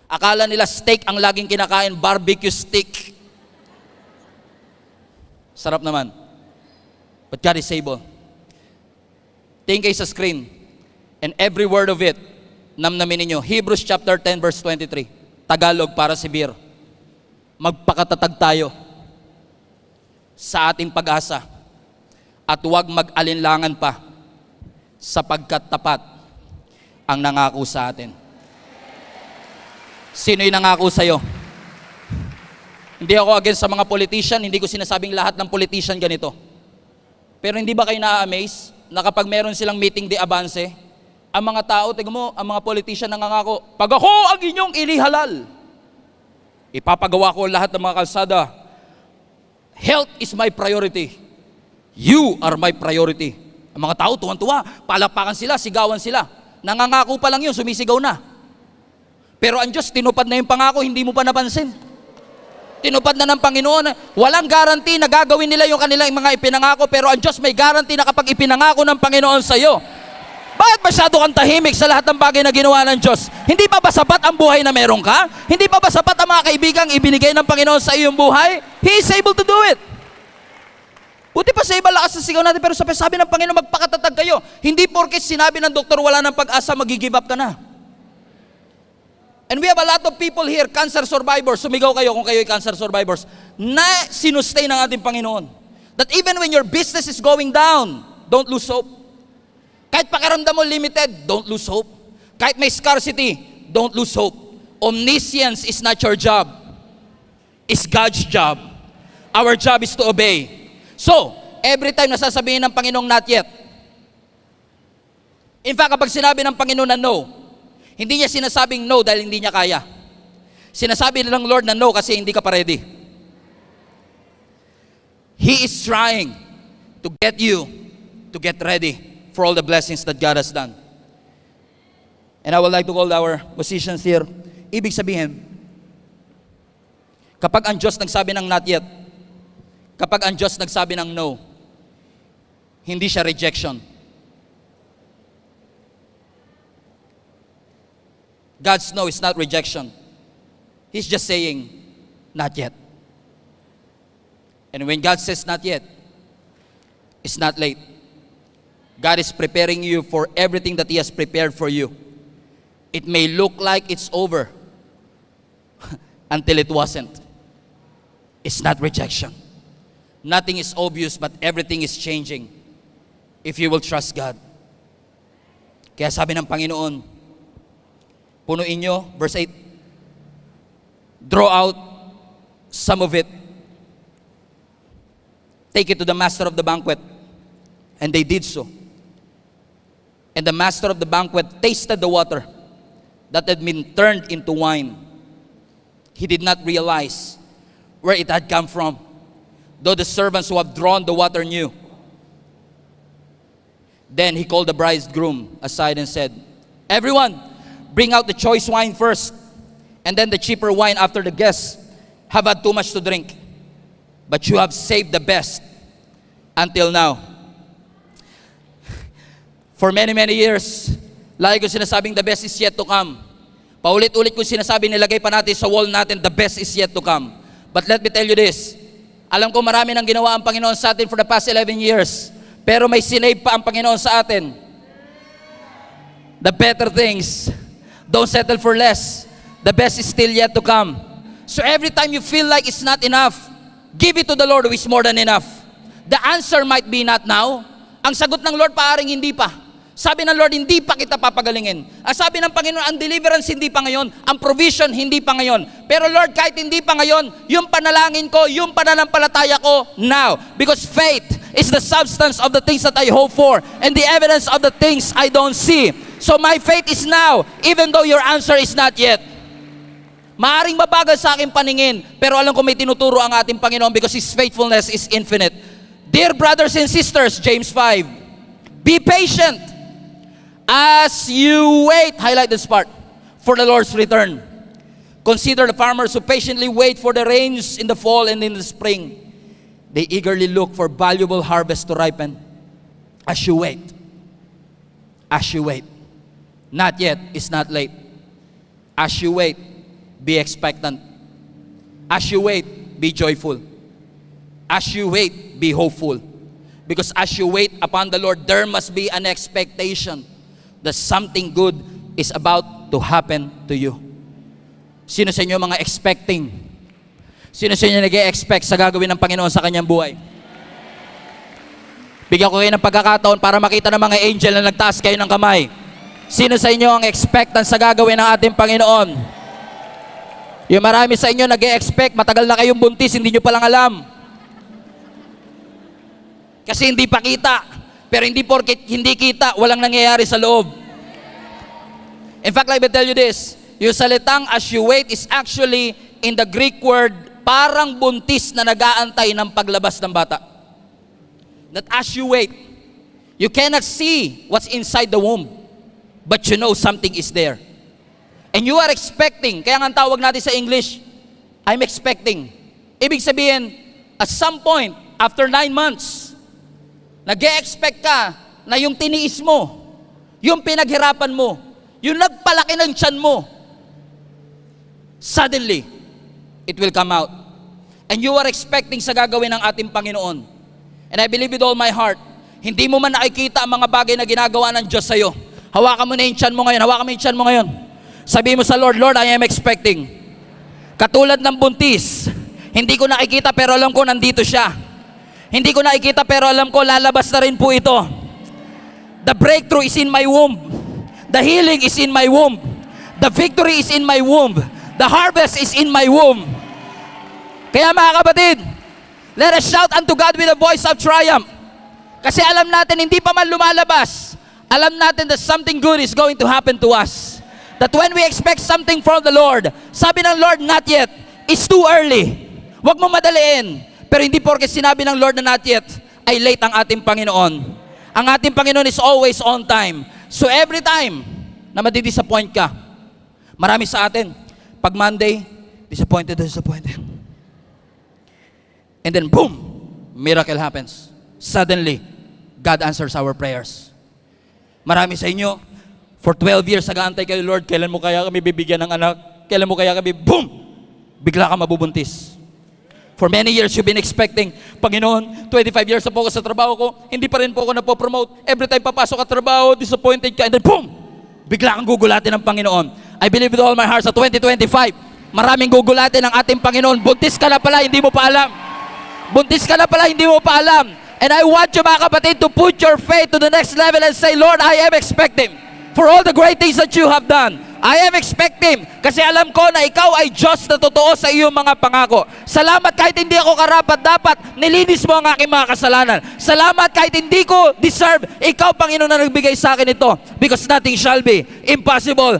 Akala nila steak ang laging kinakain, barbecue steak. Sarap naman. But God is able. Tingin kayo sa screen, and every word of it Namnamin ninyo. Hebrews chapter 10 verse 23. Tagalog para si Bir. Magpakatatag tayo sa ating pag-asa at huwag mag-alinlangan pa sapagkat tapat ang nangako sa atin. Sino'y nangako sa'yo? Hindi ako against sa mga politician, hindi ko sinasabing lahat ng politician ganito. Pero hindi ba kayo na-amaze na kapag meron silang meeting de avance, ang mga tao, tingnan mo, ang mga politician nangangako, pag ako ang inyong inihalal, ipapagawa ko lahat ng mga kalsada. Health is my priority. You are my priority. Ang mga tao, tuwan-tuwa, palapakan sila, sigawan sila. Nangangako pa lang yun, sumisigaw na. Pero ang Diyos, tinupad na yung pangako, hindi mo pa napansin. Tinupad na ng Panginoon. Walang guarantee na gagawin nila yung kanilang mga ipinangako, pero ang Diyos may guarantee na kapag ipinangako ng Panginoon sa iyo. Bakit masyado kang tahimik sa lahat ng bagay na ginawa ng Diyos? Hindi pa ba sapat ang buhay na meron ka? Hindi pa ba sapat ang mga kaibigang ibinigay ng Panginoon sa iyong buhay? He is able to do it. Buti pa sa iba lakas sa sigaw natin, pero sabi ng Panginoon, magpakatatag kayo. Hindi porket sinabi ng doktor wala ng pag-asa, mag-give up ka na. And we have a lot of people here, cancer survivors. Sumigaw kayo kung kayo ay cancer survivors, na sinustay ng ating Panginoon. That even when your business is going down, don't lose hope. Kahit pakiramdam mo limited, don't lose hope. Kahit may scarcity, don't lose hope. Omniscience is not your job. It's God's job. Our job is to obey. So, every time nasasabihin ng Panginoong not yet. In fact, kapag sinabi ng Panginoon na no, hindi niya sinasabing no dahil hindi niya kaya. Sinasabi ng Lord na no kasi hindi ka pa ready. He is trying to get you to get ready for all the blessings that God has done. And I would like to call our musicians here. Ibig sabihin, kapag ang Diyos nagsabi ng not yet, kapag ang Diyos nagsabi ng no, hindi siya rejection. God's no is not rejection. He's just saying, not yet. And when God says not yet, it's not late. God is preparing you for everything that He has prepared for you. It may look like it's over until it wasn't. It's not rejection. Nothing is obvious, but everything is changing if you will trust God. Kaya sabi ng Panginoon, punuin nyo, verse 8, draw out some of it. Take it to the master of the banquet. And they did so. And the master of the banquet tasted the water that had been turned into wine. He did not realize where it had come from, though the servants who have drawn the water knew. Then he called the bridegroom aside and said, everyone, bring out the choice wine first, and then the cheaper wine after the guests have had too much to drink. But you have saved the best until now. For many, many years, lagi ko sinasabing the best is yet to come. Paulit-ulit ko sinasabi, nilagay pa natin sa wall natin, the best is yet to come. But let me tell you this, alam ko marami nang ginawa ang Panginoon sa atin for the past 11 years, pero may sinave pa ang Panginoon sa atin. The better things, don't settle for less. The best is still yet to come. So every time you feel like it's not enough, give it to the Lord who is more than enough. The answer might be not now. Ang sagot ng Lord, paaring hindi pa. Sabi ng Lord, hindi pa kita papagalingin. Ang sabi ng Panginoon, ang deliverance hindi pa ngayon, ang provision hindi pa ngayon. Pero Lord, kahit hindi pa ngayon, yung panalangin ko, yung pananampalataya ko, now. Because faith is the substance of the things that I hope for and the evidence of the things I don't see. So my faith is now, even though your answer is not yet. Maaring mabagal sa aking paningin, pero alam ko may tinuturo ang ating Panginoon because His faithfulness is infinite. Dear brothers and sisters, James 5, be patient as you wait, highlight this part, for the Lord's return. Consider the farmers who patiently wait for the rains in the fall and in the spring. They eagerly look for valuable harvest to ripen. As you wait, as you wait, not yet, it's not late. As you wait, be expectant. As you wait, be joyful. As you wait, be hopeful. Because as you wait upon the Lord, there must be an expectation that something good is about to happen to you. Sino sa inyo mga expecting? Sino sa inyo nag-e-expect sa gagawin ng Panginoon sa kanyang buhay? Bigyan ko kayo ng pagkakataon para makita ng mga angel na nagtaas kayo ng kamay. Sino sa inyo ang expectant sa gagawin ng ating Panginoon? Yung marami sa inyo nag-e-expect, matagal na kayong buntis, hindi nyo palang alam. Kasi hindi pa kita. Pero hindi porket hindi kita, walang nangyayari sa loob. In fact, let me tell you this. Yung salitang as you wait is actually in the Greek word, parang buntis na nag-aantay ng paglabas ng bata. That as you wait, you cannot see what's inside the womb, but you know something is there. And you are expecting, kaya nga ang tawag natin sa English, I'm expecting. Ibig sabihin, at some point, after 9 months, nag-e-expect ka na yung tiniis mo, yung pinaghirapan mo, yung nagpalaki ng tiyan mo, suddenly, it will come out. And you are expecting sa gagawin ng ating Panginoon. And I believe with all my heart, hindi mo man nakikita ang mga bagay na ginagawa ng Diyos sa'yo. Hawakan mo na yung tiyan mo ngayon, hawakan mo yung tiyan mo ngayon. Sabihin mo sa Lord, Lord, I am expecting. Katulad ng buntis, hindi ko nakikita pero alam ko nandito siya. Hindi ko nakikita pero alam ko lalabas na rin po ito. The breakthrough is in my womb. The healing is in my womb. The victory is in my womb. The harvest is in my womb. Kaya mga kapatid, let us shout unto God with a voice of triumph. Kasi alam natin, hindi pa man lumalabas, alam natin that something good is going to happen to us. That when we expect something from the Lord, sabi ng Lord, not yet, it's too early. Huwag mo madaliin. Pero hindi porke sinabi ng Lord na not yet, ay late ang ating Panginoon. Ang ating Panginoon is always on time. So every time na madidisappoint ka, marami sa atin, pag Monday, disappointed. And then boom, miracle happens. Suddenly, God answers our prayers. Marami sa inyo, for 12 years nag-aantay kayo, Lord, kailan mo kaya kami bibigyan ng anak? Kailan mo kaya kami, boom! Bigla ka mabubuntis. For many years, you've been expecting, Panginoon, 25 years na po ako sa trabaho ko, hindi pa rin po ako napopromote. Every time papasok ka trabaho, disappointed ka, and then boom! Bigla kang gugulatin ng Panginoon. I believe with all my heart sa 2025, maraming gugulatin ng ating Panginoon. Buntis ka na pala, hindi mo pa alam. Buntis ka na pala, hindi mo pa alam. And I want you, mga kapatid, to put your faith to the next level and say, Lord, I am expecting for all the great things that you have done. I am expecting kasi alam ko na ikaw ay Diyos na totoo sa iyong mga pangako. Salamat kahit hindi ako karapat-dapat, nilinis mo ang aking mga kasalanan. Salamat kahit hindi ko deserve, ikaw, Panginoon, na nagbigay sa akin ito because nothing shall be impossible.